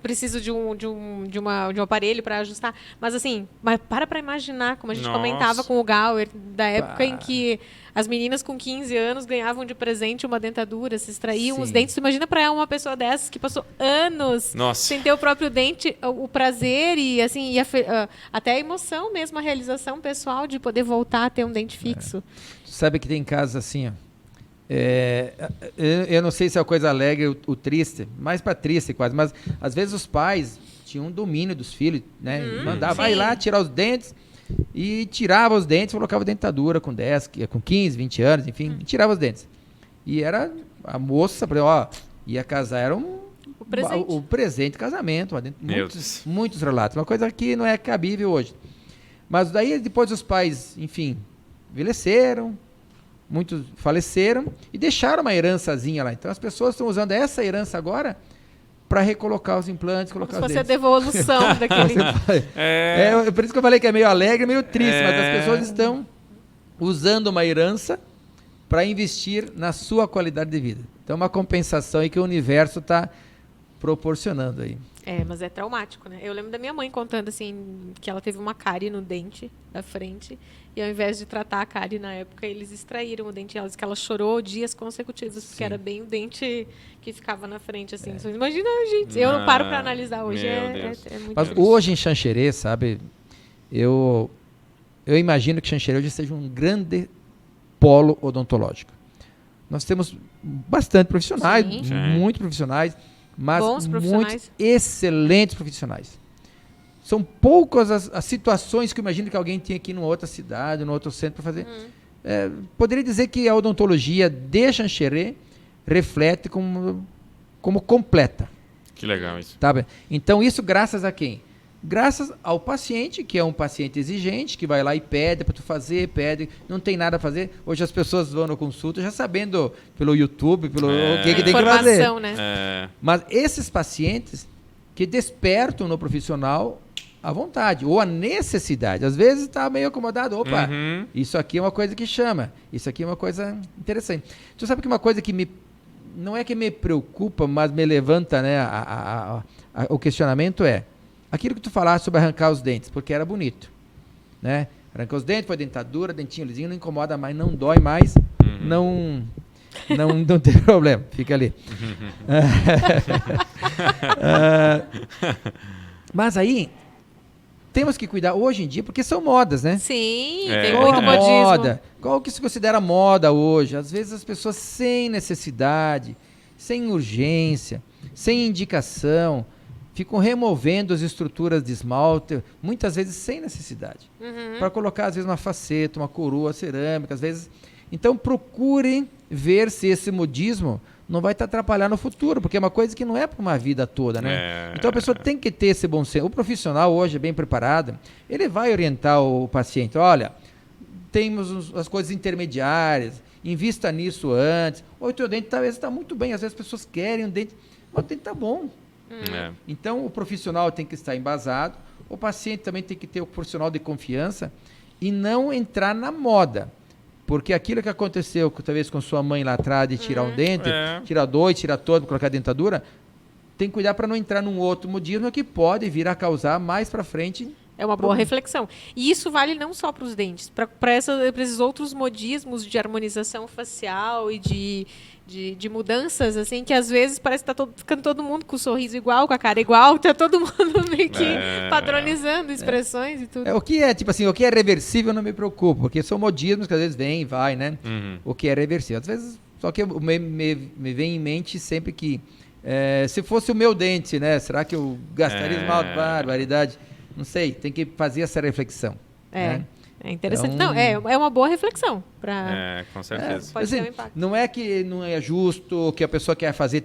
preciso de um aparelho para ajustar. Mas assim, para imaginar, como a gente comentava com o Gauer, da época em que as meninas com 15 anos ganhavam de presente uma dentadura, se extraíam os dentes. Tu imagina para uma pessoa dessas que passou anos sem ter o próprio dente, o prazer e assim, até a emoção mesmo, a realização pessoal de poder voltar a ter um dente fixo. Sabe que tem casos assim, ó. Eu não sei se é uma coisa alegre ou triste, mais para triste quase, mas às vezes os pais tinham um domínio dos filhos, né? Mandava, vai lá tirar os dentes, e tirava os dentes, colocava dentadura com 10, com 15, 20 anos, enfim, e tirava os dentes. E era a moça, ia casar, era o presente de casamento, muitos relatos, uma coisa que não é cabível hoje. Mas daí depois os pais, enfim, envelheceram, muitos faleceram e deixaram uma herançazinha lá. Então as pessoas estão usando essa herança agora para recolocar os implantes, colocar os dentes. Como se fosse a devolução daquele... Por isso que eu falei que é meio alegre, meio triste, mas as pessoas estão usando uma herança para investir na sua qualidade de vida. Então, uma compensação aí que o universo está proporcionando aí. Mas é traumático, né? Eu lembro da minha mãe contando, assim, que ela teve uma cárie no dente da frente e ao invés de tratar a cárie na época, eles extraíram o dente. Ela disse que ela chorou dias consecutivos, porque era bem o dente que ficava na frente, assim. Imagina, gente, eu não paro para analisar hoje. É muito Mas difícil. Hoje em Xanxerê, sabe, eu imagino que Xanxerê hoje seja um grande polo odontológico. Nós temos bastante profissionais, muito profissionais, mas muitos excelentes profissionais. São poucas as situações que eu imagino que alguém tem aqui numa outra cidade, num outro centro para fazer. Poderia dizer que a odontologia de Xanxerê reflete como completa. Que legal isso. Tá bem? Então, isso graças a quem? Graças ao paciente, que é um paciente exigente, que vai lá e pede para tu fazer, não tem nada a fazer. Hoje as pessoas vão na consulta já sabendo pelo YouTube, pelo o que tem que fazer. Né? Mas esses pacientes que despertam no profissional a vontade ou a necessidade. Às vezes está meio acomodado. Opa, isso aqui é uma coisa que chama. Isso aqui é uma coisa interessante. Tu sabe que uma coisa que não é que me preocupa, mas me levanta, né, o questionamento é aquilo que tu falaste sobre arrancar os dentes, porque era bonito, né? Arrancar os dentes, põe dentadura, dentinho lisinho, não incomoda mais, não dói mais, não tem problema, fica ali. Mas aí, temos que cuidar hoje em dia, porque são modas, né? Sim, tem muito modismo. Qual que se considera moda hoje? Às vezes as pessoas sem necessidade, sem urgência, sem indicação, ficam removendo as estruturas de esmalte, muitas vezes sem necessidade. Para colocar, às vezes, uma faceta, uma coroa cerâmica, às vezes. Então, procurem ver se esse modismo não vai te atrapalhar no futuro, porque é uma coisa que não é para uma vida toda, né? Então, a pessoa tem que ter esse bom senso. O profissional, hoje, é bem preparado, ele vai orientar o paciente. Olha, temos as coisas intermediárias, invista nisso antes. Ou o teu dente talvez está muito bem, às vezes as pessoas querem um dente, mas o dente está bom. Então, o profissional tem que estar embasado, o paciente também tem que ter o profissional de confiança e não entrar na moda. Porque aquilo que aconteceu, talvez com sua mãe lá atrás, de tirar um dente, tirar 2, tirar todo, colocar dentadura, tem que cuidar para não entrar num outro modismo que pode vir a causar mais para frente É uma boa reflexão. E isso vale não só para os dentes, para esses outros modismos de harmonização facial e de mudanças, assim, que às vezes parece que está ficando todo mundo com o sorriso igual, com a cara igual, está todo mundo meio que padronizando expressões e tudo. O que é, tipo assim, o que é reversível eu não me preocupo, porque são modismos que às vezes vem e vai, né? O que é reversível. Às vezes, só que me vem em mente sempre que se fosse o meu dente, né? Será que eu gastaria uma barbaridade? Não sei, tem que fazer essa reflexão. Né? É interessante. Então, não, é uma boa reflexão. Com certeza. Pode ter um impacto. Não é que não é justo, o que a pessoa quer fazer,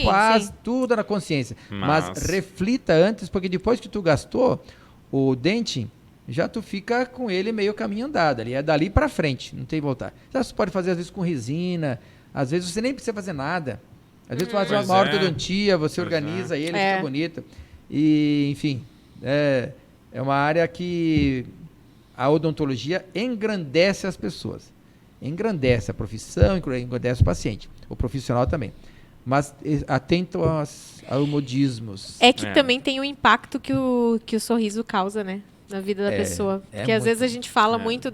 faz tudo na consciência. Mas reflita antes, porque depois que tu gastou o dente, já tu fica com ele meio caminho andado. Ali, é dali para frente, não tem voltar. Você pode fazer às vezes com resina, às vezes você nem precisa fazer nada. Às vezes tu faz uma ortodontia, você organiza ele, fica bonito. E, enfim, é uma área que a odontologia engrandece as pessoas. Engrandece a profissão, engrandece o paciente. O profissional também. Mas atento aos modismos. É que também tem o impacto que o sorriso causa, né? Na vida da pessoa. Porque às vezes a gente fala muito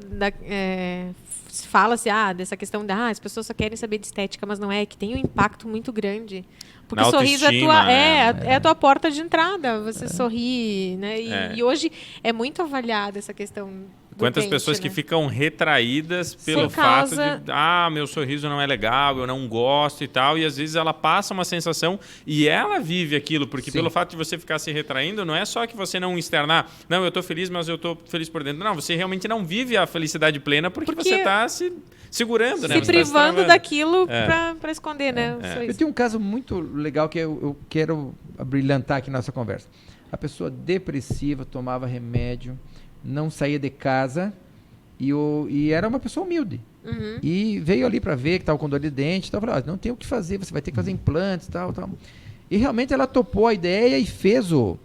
fala-se dessa questão as pessoas só querem saber de estética, mas não é, que tem um impacto muito grande. Porque o sorriso é a tua porta de entrada, você sorri, né? E hoje é muito avaliada essa questão do Quantas dente, pessoas né? que ficam retraídas pelo fato de meu sorriso não é legal, eu não gosto e tal, e às vezes ela passa uma sensação e ela vive aquilo, porque pelo fato de você ficar se retraindo, não é só que você não externar, não, eu tô feliz, mas eu tô feliz por dentro. Não, você realmente não vive a felicidade plena porque você tá se segurando, né? Se privando daquilo para esconder, né? Eu tenho um caso muito legal que eu quero brilhantar aqui na nossa conversa. A pessoa depressiva, tomava remédio, não saía de casa e era uma pessoa humilde. E veio ali para ver que estava com dor de dente e tal. Falei, não tem o que fazer, você vai ter que fazer implantes e tal. E realmente ela topou a ideia e fez o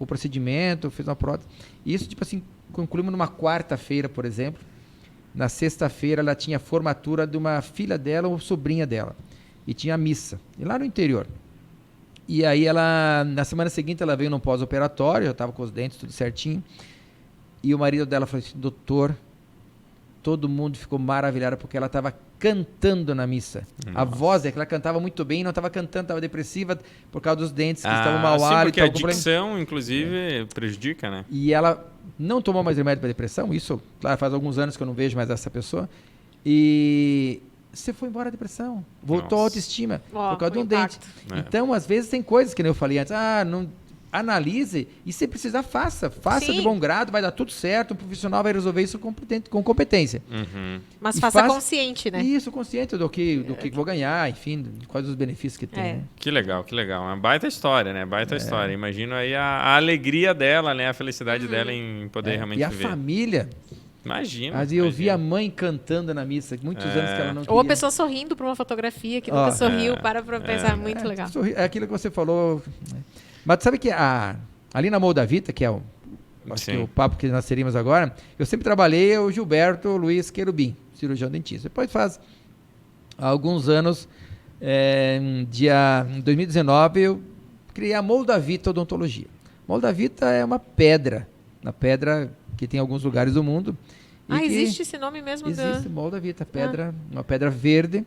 procedimento, fez uma prótese. E isso, tipo assim, concluímos numa quarta-feira, por exemplo. Na sexta-feira ela tinha a formatura de uma filha dela ou sobrinha dela. E tinha a missa. E lá no interior. E aí na semana seguinte ela veio num pós-operatório, já estava com os dentes tudo certinho. E o marido dela falou assim, doutor, todo mundo ficou maravilhado porque ela estava cantando na missa. Nossa. A voz é que ela cantava muito bem, não estava cantando, estava depressiva por causa dos dentes que estavam mau ar. Porque a dicção, inclusive, prejudica, né? E ela não tomou mais remédio para depressão, isso, claro, faz alguns anos que eu não vejo mais essa pessoa. E você foi embora a depressão, voltou a autoestima por causa de um dente. Então, às vezes, tem coisas que nem eu falei antes, não... Analise e se precisar, faça de bom grado, vai dar tudo certo, o profissional vai resolver isso com competência. Mas faça consciente, né? Isso, consciente do que vou ganhar, enfim, de quais os benefícios que tem. Né? Que legal. Uma baita história, né? História. Imagino aí a alegria dela, né? A felicidade dela em poder realmente viver. E a família... Imagina. Eu vi a mãe cantando na missa, muitos anos que ela não queria. Ou a pessoa sorrindo para uma fotografia que nunca sorriu, para pensar, muito legal. É aquilo que você falou... Mas sabe que ali na Moldavita, que é o papo que nós teríamos agora, eu sempre trabalhei o Gilberto Luiz Querubim, cirurgião dentista. Depois faz alguns anos, em 2019, eu criei a Moldavita Odontologia. Moldavita é uma pedra que tem em alguns lugares do mundo. Existe esse nome mesmo? Existe Moldavita, uma pedra verde,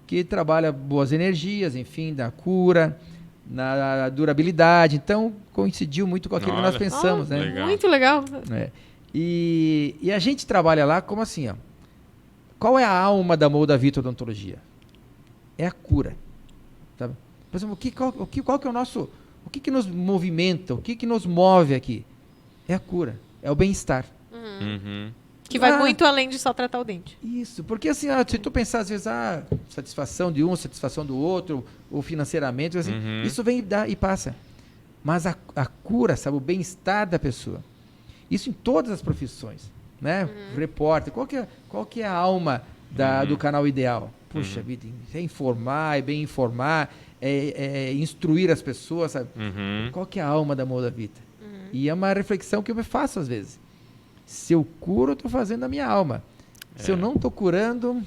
que trabalha boas energias, enfim, da cura... na durabilidade, então coincidiu muito com aquilo que nós pensamos, né? Legal. Muito legal. E a gente trabalha lá como assim, qual é a alma da Moldavita Odontologia? É a cura. Tá? Por exemplo, qual que é o nosso, o que nos movimenta, o que nos move aqui? É a cura, é o bem-estar. Que vai muito além de só tratar o dente. Isso, porque assim, se tu pensar às vezes, satisfação de um, satisfação do outro, ou financeiramente, assim, isso vem e passa. Mas a cura, sabe, o bem-estar da pessoa. Isso em todas as profissões, né? Repórter, qual que é a alma do canal Ideal? Puxa vida, é informar, é bem informar, é instruir as pessoas, sabe? Qual que é a alma da Moldavita? E é uma reflexão que eu me faço às vezes. Se eu curo, eu estou fazendo a minha alma. Se eu não estou curando,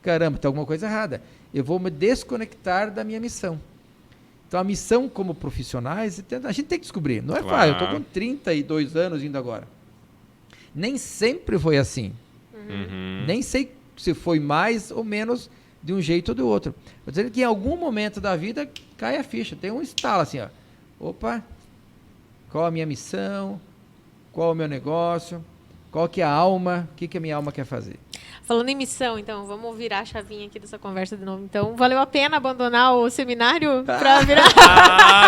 caramba, tem alguma coisa errada. Eu vou me desconectar da minha missão. Então, a missão como profissionais, a gente tem que descobrir. Não é fácil. Eu estou com 32 anos indo agora. Nem sempre foi assim. Nem sei se foi mais ou menos de um jeito ou do outro. Vou dizer que em algum momento da vida cai a ficha. Tem um estalo assim, ó. Opa, qual a minha missão? Qual o meu negócio? Qual que é a alma? O que a minha alma quer fazer? Falando em missão, então, vamos virar a chavinha aqui dessa conversa de novo. Então, valeu a pena abandonar o seminário para virar...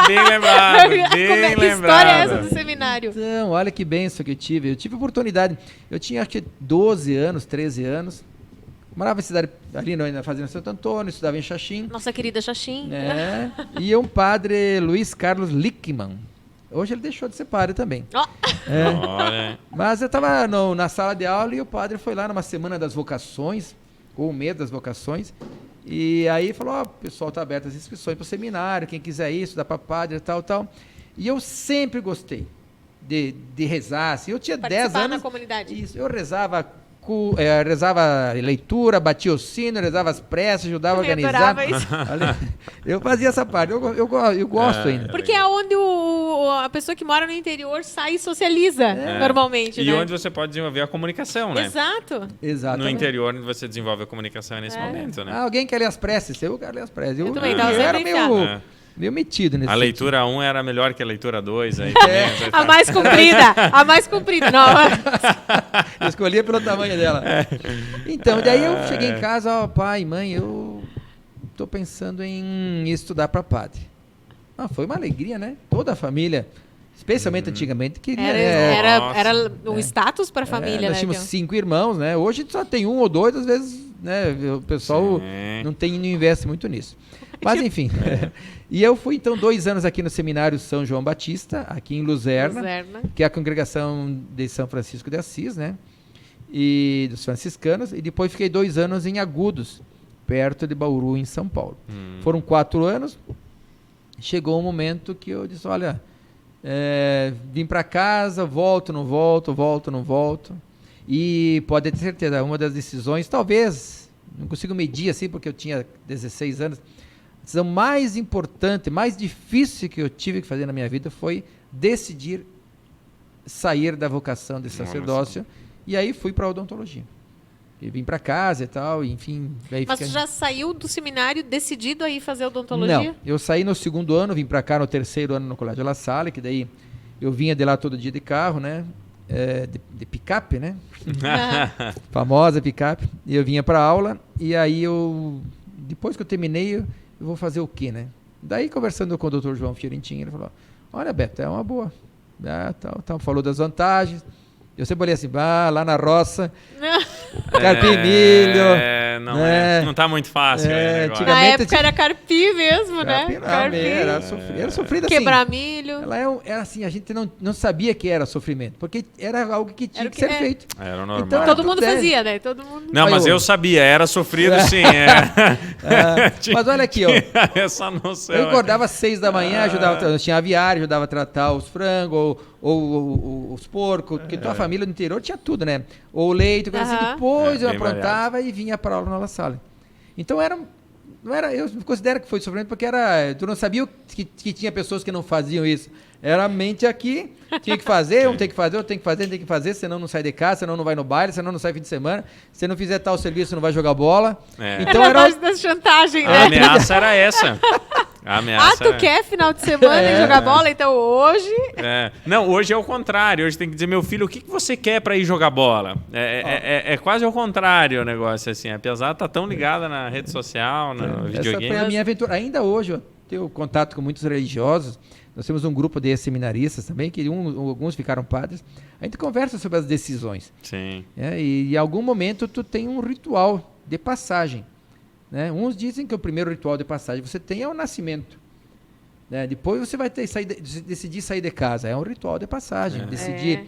bem lembrado, bem lembrado. Que história é essa do seminário? Então, olha que bênção que eu tive. Eu tive oportunidade. Eu tinha, acho que 12 anos, 13 anos. Morava em cidade, ali na Fazenda Santo Antônio, estudava em Xaxim. Nossa querida Xaxim. E um padre, Luiz Carlos Lickman. Hoje ele deixou de ser padre também. Mas eu estava na sala de aula e o padre foi lá numa semana das vocações, ou um mês das vocações, e aí falou, o pessoal está aberto às inscrições para o seminário, quem quiser isso, dá para padre, tal. E eu sempre gostei de rezar. Assim, eu tinha 10 anos. Na comunidade. Isso, eu rezava leitura, batia o sino, rezava as preces, ajudava a organizar. Isso. Eu fazia essa parte, eu gosto ainda. Porque é onde a pessoa que mora no interior sai e socializa, normalmente. E onde você pode desenvolver a comunicação, né? Exato. No interior, onde você desenvolve a comunicação nesse momento, né? Alguém quer ler as preces? Eu quero ler as preces. Eu também, eu era meio metido nesse A leitura 1 era melhor que a leitura 2. Aí a mais comprida. Não. Eu escolhia pelo tamanho dela. Então, daí eu cheguei em casa, pai, mãe, eu tô pensando em estudar para padre. Foi uma alegria, né? Toda a família, especialmente antigamente, queria... Era um status para a família, nós tínhamos 5 irmãos, né? Hoje só tem 1 ou 2, às vezes, né? O pessoal não investe muito nisso. Mas, enfim. E eu fui, então, 2 anos aqui no Seminário São João Batista, aqui em Luzerna, que é a congregação de São Francisco de Assis, né? E dos franciscanos. E depois fiquei 2 anos em Agudos, perto de Bauru, em São Paulo. Foram 4 anos. Chegou um momento que eu disse, olha, vim para casa, volto, não volto. E pode ter certeza, uma das decisões, talvez, não consigo medir assim, porque eu tinha 16 anos, a decisão mais importante, mais difícil que eu tive que fazer na minha vida foi decidir sair da vocação de sacerdócio. E aí fui para a odontologia. E vim para casa e tal, enfim. Mas você já saiu do seminário decidido a ir fazer odontologia? Não, eu saí no 2º ano, vim para cá no 3º ano no Colégio La Salle, que daí eu vinha de lá todo dia de carro, né? De picape, né? Famosa picape. E eu vinha para aula, e aí depois que eu terminei, eu vou fazer o quê, né? Daí, conversando com o Dr. João Fiorentin, ele falou, olha, Beto, é uma boa. Falou das vantagens. Eu sempre olhei assim, lá na roça, carpir milho. Não tá muito fácil. Na época era carpir mesmo, né? Era sofrido assim. Quebrar milho. Era assim, a gente não sabia que era sofrimento, porque era algo que tinha que ser feito. Era normal. Então, todo mundo fazia, né? Todo mundo... Não, mas eu sabia, era sofrido sim. Mas olha aqui, ó. Essa noção. Eu acordava às 6 da manhã, ajudava, tinha aviário, ajudava a tratar os frangos, ou os porcos, porque tua família no interior tinha tudo, né? Ou leite, coisa assim. Depois eu aprontava e vinha para aula na La Salle. Então eu considero que foi sofrimento porque tu não sabia que tinha pessoas que não faziam isso. Era a mente aqui, tinha que fazer, tem que fazer, senão não sai de casa, senão não vai no baile, senão não sai fim de semana, se não fizer tal serviço não vai jogar bola. Então era das chantagens, né? A ameaça era essa. Tu quer final de semana e jogar bola? Então hoje... Não, hoje é o contrário. Hoje tem que dizer, meu filho, o que você quer para ir jogar bola? É quase ao contrário o negócio, assim. Apesar de estar tão ligada na rede social, no videogame. Essa foi a minha aventura. Ainda hoje eu tenho contato com muitos religiosos. Nós temos um grupo de seminaristas também, que alguns ficaram padres. A gente conversa sobre as decisões. Sim. E em algum momento tu tem um ritual de passagem. Né? Uns dizem que o primeiro ritual de passagem você tem é o nascimento. Né? Depois você vai decidir sair de casa. É um ritual de passagem. Decidir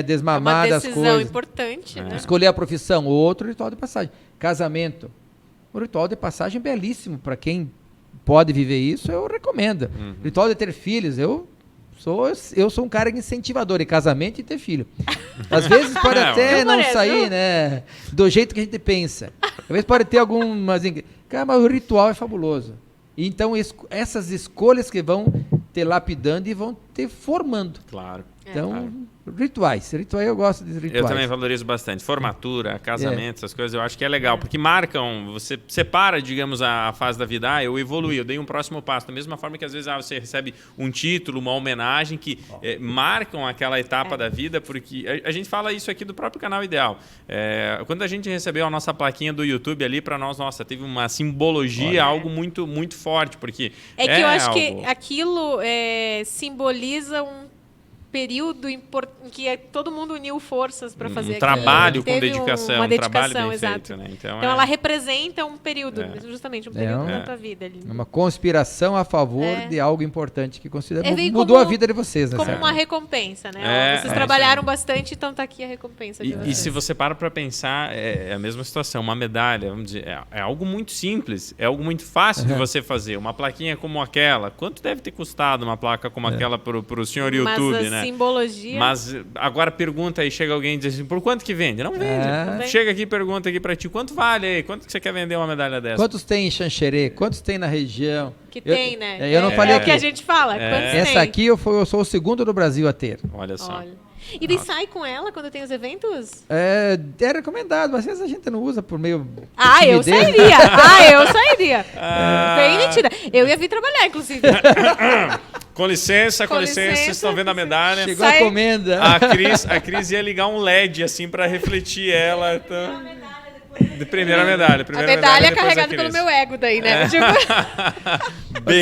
desmamar das coisas. É uma decisão importante. Né? Escolher a profissão. Outro ritual de passagem. Casamento. Um ritual de passagem belíssimo. Para quem pode viver isso, eu recomendo. Ritual de ter filhos. Eu sou um cara incentivador em casamento e ter filho. Às vezes pode até não sair, né, do jeito que a gente pensa. Às vezes pode ter algumas... Cara, mas o ritual é fabuloso. Então, essas escolhas que vão te lapidando e vão te formando. Claro. Então, rituais. Eu gosto de rituais. Eu também valorizo bastante. Formatura, casamento, essas coisas, eu acho que é legal. Porque marcam, você separa, digamos, a fase da vida. Eu evoluí, eu dei um próximo passo. Da mesma forma que, às vezes, você recebe um título, uma homenagem que marcam aquela etapa da vida. Porque a gente fala isso aqui do próprio canal Ideal. Quando a gente recebeu a nossa plaquinha do YouTube ali, para nós, nossa, teve uma simbologia, algo muito, muito forte. Porque que eu acho que aquilo simboliza um período em que todo mundo uniu forças para fazer aquilo. Trabalho com dedicação, uma dedicação, trabalho bem exato. feito, né? Então ela representa um período, justamente um período da tua vida ali. Uma conspiração a favor de algo importante que mudou a vida de vocês, né? Como uma recompensa, né? Vocês trabalharam bastante, então tá aqui a recompensa de vocês. E se você para pensar, é a mesma situação, uma medalha, vamos dizer, é algo muito simples, é algo muito fácil de você fazer. Uma plaquinha como aquela, quanto deve ter custado uma placa como aquela pro senhor YouTube, né? Simbologia. Mas agora pergunta aí, chega alguém e diz assim, por quanto que vende? Não vende. Chega aqui e pergunta aqui pra ti, quanto vale aí? Quanto que você quer vender uma medalha dessa? Quantos tem em Xanxerê? Quantos tem na região? Tem, né? Eu não falei o que a gente fala. Essa aqui eu sou o segundo do Brasil a ter. Olha só. E daí sai com ela quando tem os eventos? É recomendado, mas às vezes a gente não usa por meio... Eu sairia. Eu sairia. Bem mentira. Eu ia vir trabalhar, inclusive. Com licença, vocês estão vendo a medalha. Chegou a comenda. A Cris ia ligar um LED assim para refletir ela. Então... De primeira medalha. A medalha é carregada pelo meu ego daí, né?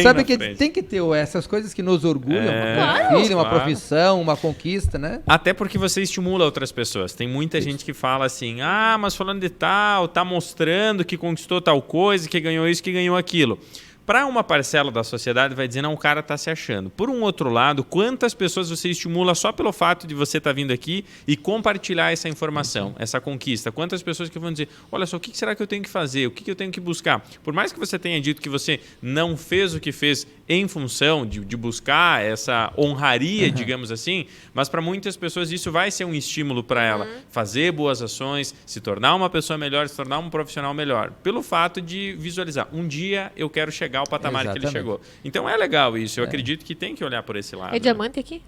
Sabe que tem que ter essas coisas que nos orgulham. Uma filha, uma profissão, uma conquista, né? Até porque você estimula outras pessoas. Tem muita gente que fala assim, mas falando de tal, tá mostrando que conquistou tal coisa, que ganhou isso, que ganhou aquilo. Para uma parcela da sociedade vai dizer, não, o cara está se achando. Por um outro lado, quantas pessoas você estimula só pelo fato de você estar vindo aqui e compartilhar essa informação, essa conquista? Quantas pessoas que vão dizer, olha só, o que será que eu tenho que fazer? O que eu tenho que buscar? Por mais que você tenha dito que você não fez o que fez em função de buscar essa honraria, digamos assim, mas para muitas pessoas isso vai ser um estímulo para ela fazer boas ações, se tornar uma pessoa melhor, se tornar um profissional melhor, pelo fato de visualizar, um dia eu quero chegar ao patamar que ele chegou. Então é legal isso, eu acredito que tem que olhar por esse lado. É diamante aqui?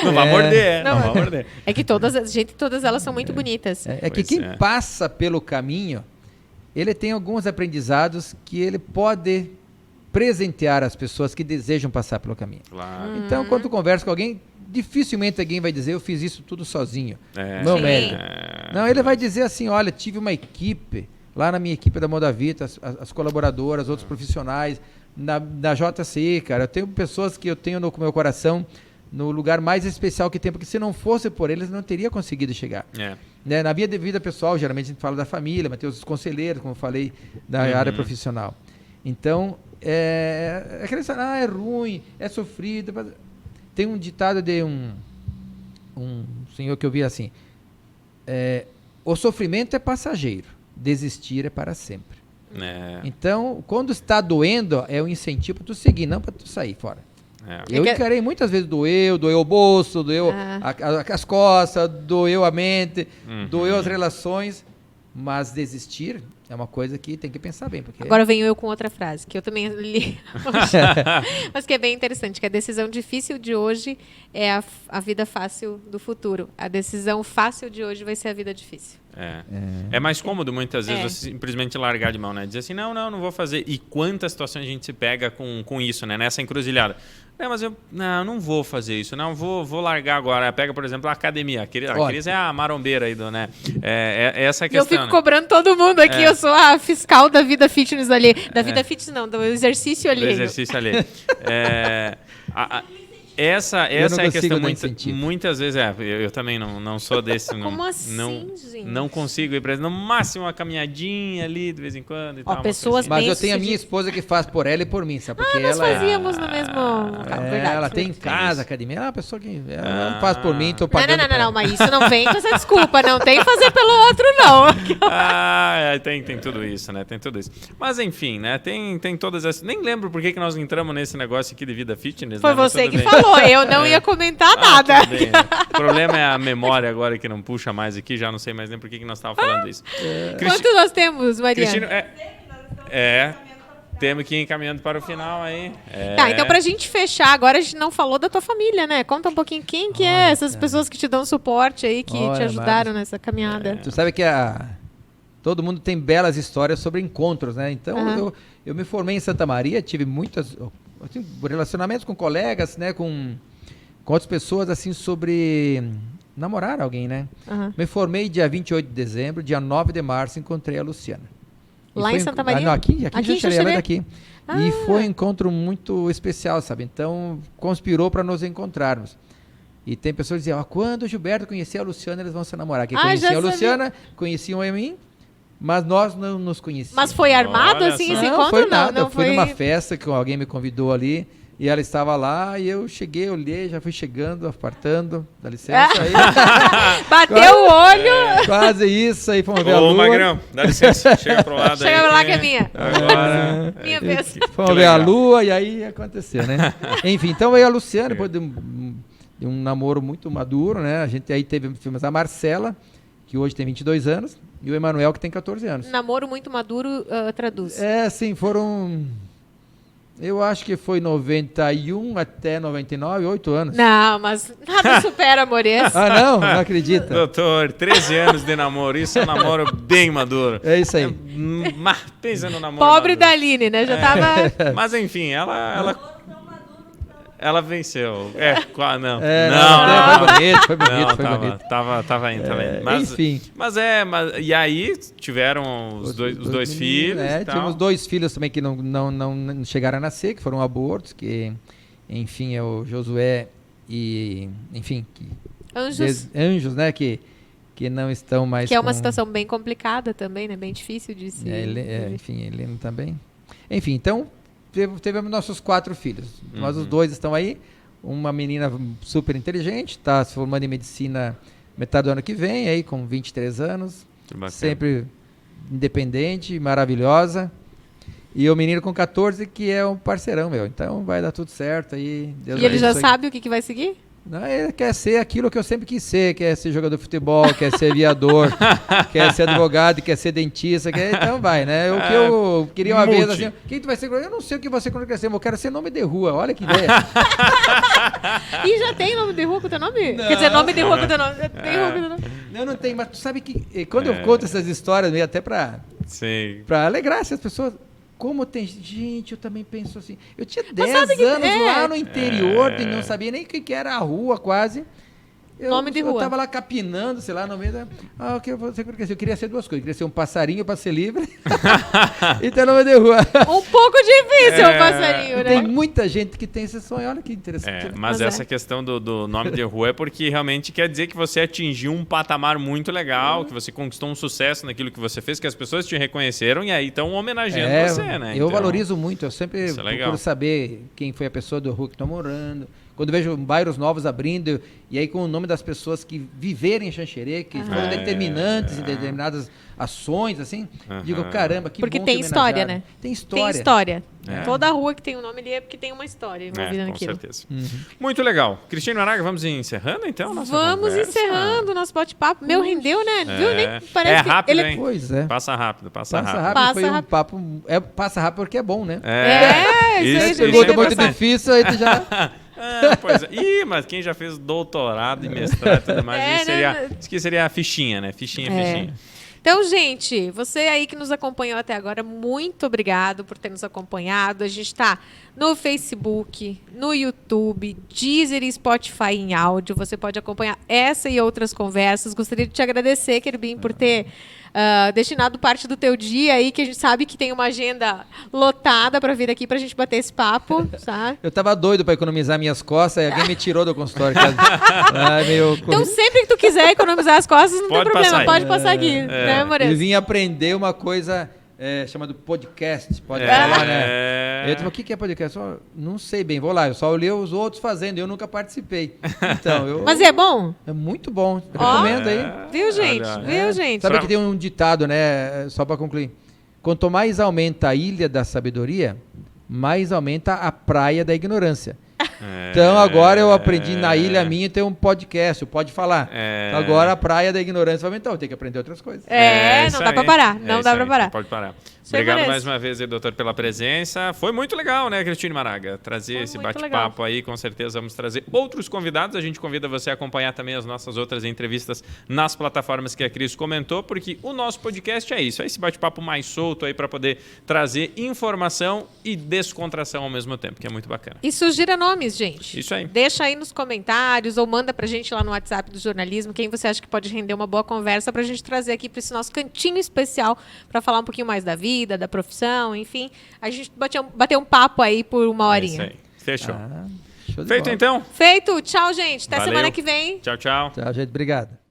Não vai morder, não vai morder. É que todas elas são muito bonitas. Quem passa pelo caminho, ele tem alguns aprendizados que ele pode presentear as pessoas que desejam passar pelo caminho. Claro. Então, quando tu conversa com alguém, dificilmente alguém vai dizer, eu fiz isso tudo sozinho. Meu mérito. Não, ele vai dizer assim, olha, tive uma equipe, lá na minha equipe da Modavita, as colaboradoras, outros profissionais, na JCI, cara, eu tenho pessoas que eu tenho no meu coração, no lugar mais especial que tem, porque se não fosse por eles, não teria conseguido chegar. Né? Na minha vida pessoal, geralmente a gente fala da família, mas tem os conselheiros, como eu falei, da área profissional. Então, aquele é ruim, é sofrido. Mas... Tem um ditado de um senhor que eu vi assim, o sofrimento é passageiro, desistir é para sempre. Então, quando está doendo, é um incentivo para tu seguir, não para tu sair fora. Eu encarei muitas vezes, doeu o bolso, doeu as costas, doeu a mente, doeu as relações, mas desistir é uma coisa que tem que pensar bem. Porque... Agora venho eu com outra frase, que eu também li mas que é bem interessante, que a decisão difícil de hoje é a vida fácil do futuro. A decisão fácil de hoje vai ser a vida difícil. É mais cômodo muitas vezes você simplesmente largar de mão, né? Dizer assim, não vou fazer. E quantas situações a gente se pega com isso, né? Nessa encruzilhada. Mas eu não vou fazer isso, não vou largar agora. Pega, por exemplo, a academia. A Cris é a marombeira aí, né? Essa é a questão. Eu fico cobrando todo mundo aqui, eu sou a fiscal da vida fitness ali. Da vida fitness não, do exercício ali. Do exercício ali. Essa é a questão, muitas vezes eu também não sou desse. Como assim, gente? Não consigo ir para no máximo uma caminhadinha ali de vez em quando e tal. Pessoas mas eu tenho a minha esposa que faz por ela e por mim, sabe? Porque nós fazíamos no mesmo... Verdade, ela tem em casa academia, é uma pessoa que ela não faz por mim, tô pagando. Não, mas isso não vem com essa desculpa, não tem que fazer pelo outro, não. Tem tudo isso, né? Tem tudo isso. Mas enfim, né? Tem todas essas... Nem lembro por que nós entramos nesse negócio aqui de vida fitness. Foi você que falou. Eu não ia comentar nada. Bem, né? O problema é a memória agora que não puxa mais aqui, já não sei mais nem por que nós estávamos falando isso. Quanto nós temos, Mariana? Cristino, Temos que ir encaminhando para o final aí. Tá, então pra gente fechar, agora a gente não falou da tua família, né? Conta um pouquinho quem que é essas pessoas que te dão suporte aí, que te ajudaram nessa caminhada. Tu sabe que todo mundo tem belas histórias sobre encontros, né? Então eu me formei em Santa Maria, tive muitas relacionamentos com colegas, né? Com outras pessoas, assim, sobre namorar alguém, né? Me formei dia 28 de dezembro, dia 9 de março encontrei a Luciana. Lá em Santa Maria? Não, aqui em Xanxerê, ela é daqui. E foi um encontro muito especial, sabe? Então, conspirou para nos encontrarmos. E tem pessoas que diziam, quando o Gilberto conhecer a Luciana, eles vão se namorar. Quem conhecia a Luciana, conheciam a mim, mas nós não nos conhecíamos. Mas foi armado assim esse encontro? Foi nada. Não foi numa festa que alguém me convidou ali. E ela estava lá e eu cheguei, olhei, já fui chegando, apartando, dá licença aí. Bateu o olho. Quase isso, aí fomos ver a lua. Ô, Magrão, dá licença, chega pro lado aí. Chega pra lá que é minha. Agora. Minha vez. Fomos ver a lua e aí aconteceu, né? Enfim, então veio a Luciana, depois de um namoro muito maduro, né? A gente aí tivemos a Marcela, que hoje tem 22 anos, e o Emanuel, que tem 14 anos. Namoro muito maduro, traduz. Sim, foram... Eu acho que foi 91 até 99, 8 anos. Não, mas nada supera amores. Não? Não acredita. Doutor, 13 anos de namoro, isso é um namoro bem maduro. É isso aí. Mas pensa no namoro Pobre maduro. da Aline, né? Já tava... Mas enfim, ela venceu. Não. Foi bonito. Tava indo. Enfim. E aí tiveram os dois filhos. Tivemos 2 filhos também que não chegaram a nascer, que foram abortos, que, enfim, é o Josué e, enfim... Anjos, né, que não estão mais Que é uma situação bem complicada também, né, bem difícil de se... enfim, Helena também. Enfim, então... Tivemos nossos 4 filhos. Nós os 2 estão aí. Uma menina super inteligente, está se formando em medicina metade do ano que vem, aí com 23 anos. Sempre independente, maravilhosa. E o menino com 14, que é um parceirão meu. Então vai dar tudo certo aí. Deus e ele já sabe o que vai seguir? Não, ele quer ser aquilo que eu sempre quis ser, quer ser jogador de futebol, quer ser aviador, quer ser advogado, quer ser dentista, então vai, né? O que eu queria uma vez assim, quem tu vai ser? Eu não sei o que você quando crescer, mas eu quero ser nome de rua, olha que ideia. E já tem nome de rua com o teu nome? Não. Quer dizer, nome de rua com o teu nome? Tem rua com o teu nome? Não tem, mas tu sabe que quando eu conto essas histórias, até pra alegrar essas pessoas... Como tem gente, eu também penso assim. Eu tinha 10 anos lá no interior, não sabia nem o que era a rua quase. Nome de rua. Eu tava lá capinando, sei lá, no meio da... Eu queria ser 2 coisas. Eu queria ser um passarinho para ser livre e ter nome de rua. Um pouco difícil o passarinho, né? Tem muita gente que tem esse sonho. Olha que interessante. Mas essa questão do nome de rua é porque realmente quer dizer que você atingiu um patamar muito legal, que você conquistou um sucesso naquilo que você fez, que as pessoas te reconheceram e aí estão homenageando você, né? Eu valorizo muito. Eu sempre procuro saber quem foi a pessoa do rua que está morando. Quando vejo bairros novos abrindo, e aí com o nome das pessoas que viveram em Xanxerê, que foram determinantes em determinadas ações, assim, digo, caramba, que porque bom tem história, né? Tem história. Tem história. Toda rua que tem um nome ali é porque tem uma história envolvida naquilo. Com certeza. Muito legal. Cristiane Araga, vamos encerrando, então? Vamos encerrando o nosso bate-papo. Meu, rendeu, né? Viu? Nem parece rápido, que hein? Pois é. Passa rápido. Foi um papo... Passa rápido porque é bom, né? Isso aí. Pergunta muito difícil, aí tu já... Pois é. Mas quem já fez doutorado e mestrado e tudo mais, isso que seria a fichinha, né? Fichinha. Então, gente, você aí que nos acompanhou até agora, muito obrigado por ter nos acompanhado. A gente está no Facebook, no YouTube, Deezer e Spotify em áudio. Você pode acompanhar essa e outras conversas. Gostaria de te agradecer, Querubim, por ter destinado parte do teu dia aí, que a gente sabe que tem uma agenda lotada para vir aqui para a gente bater esse papo, sabe? Eu tava doido para economizar minhas costas e alguém me tirou do consultório. Então, sempre que tu quiser economizar as costas, não tem problema, pode passar aqui, né, Moreira? Eu vim aprender uma coisa chamada podcast, pode falar, né? Eu disse, o que é podcast? Não sei bem, vou lá, eu só olhei os outros fazendo, eu nunca participei. Então, mas é bom? É muito bom, recomendo aí. Viu, gente? Sabe que tem um ditado, né, só para concluir. Quanto mais aumenta a ilha da sabedoria, mais aumenta a praia da ignorância. Então agora eu aprendi na ilha minha ter um podcast, pode falar. Então, agora a praia da ignorância vai aumentar, eu tenho que aprender outras coisas. Não dá pra parar, não dá pra parar. Pode parar. Obrigado mais uma vez, doutor, pela presença. Foi muito legal, né, Cristine Maraga? Trazer esse bate-papo aí, com certeza vamos trazer outros convidados. A gente convida você a acompanhar também as nossas outras entrevistas nas plataformas que a Cris comentou, porque o nosso podcast é isso, é esse bate-papo mais solto aí para poder trazer informação e descontração ao mesmo tempo, que é muito bacana. E sugira nomes, gente. Isso aí. Deixa aí nos comentários ou manda pra gente lá no WhatsApp do jornalismo quem você acha que pode render uma boa conversa pra gente trazer aqui para esse nosso cantinho especial para falar um pouquinho mais da vida, da profissão, enfim. A gente bateu um papo aí por uma horinha. É isso aí. Fechou. Feito, então? Feito. Tchau, gente. Até Valeu. semana que vem. Tchau, tchau. Tchau, gente. Obrigado.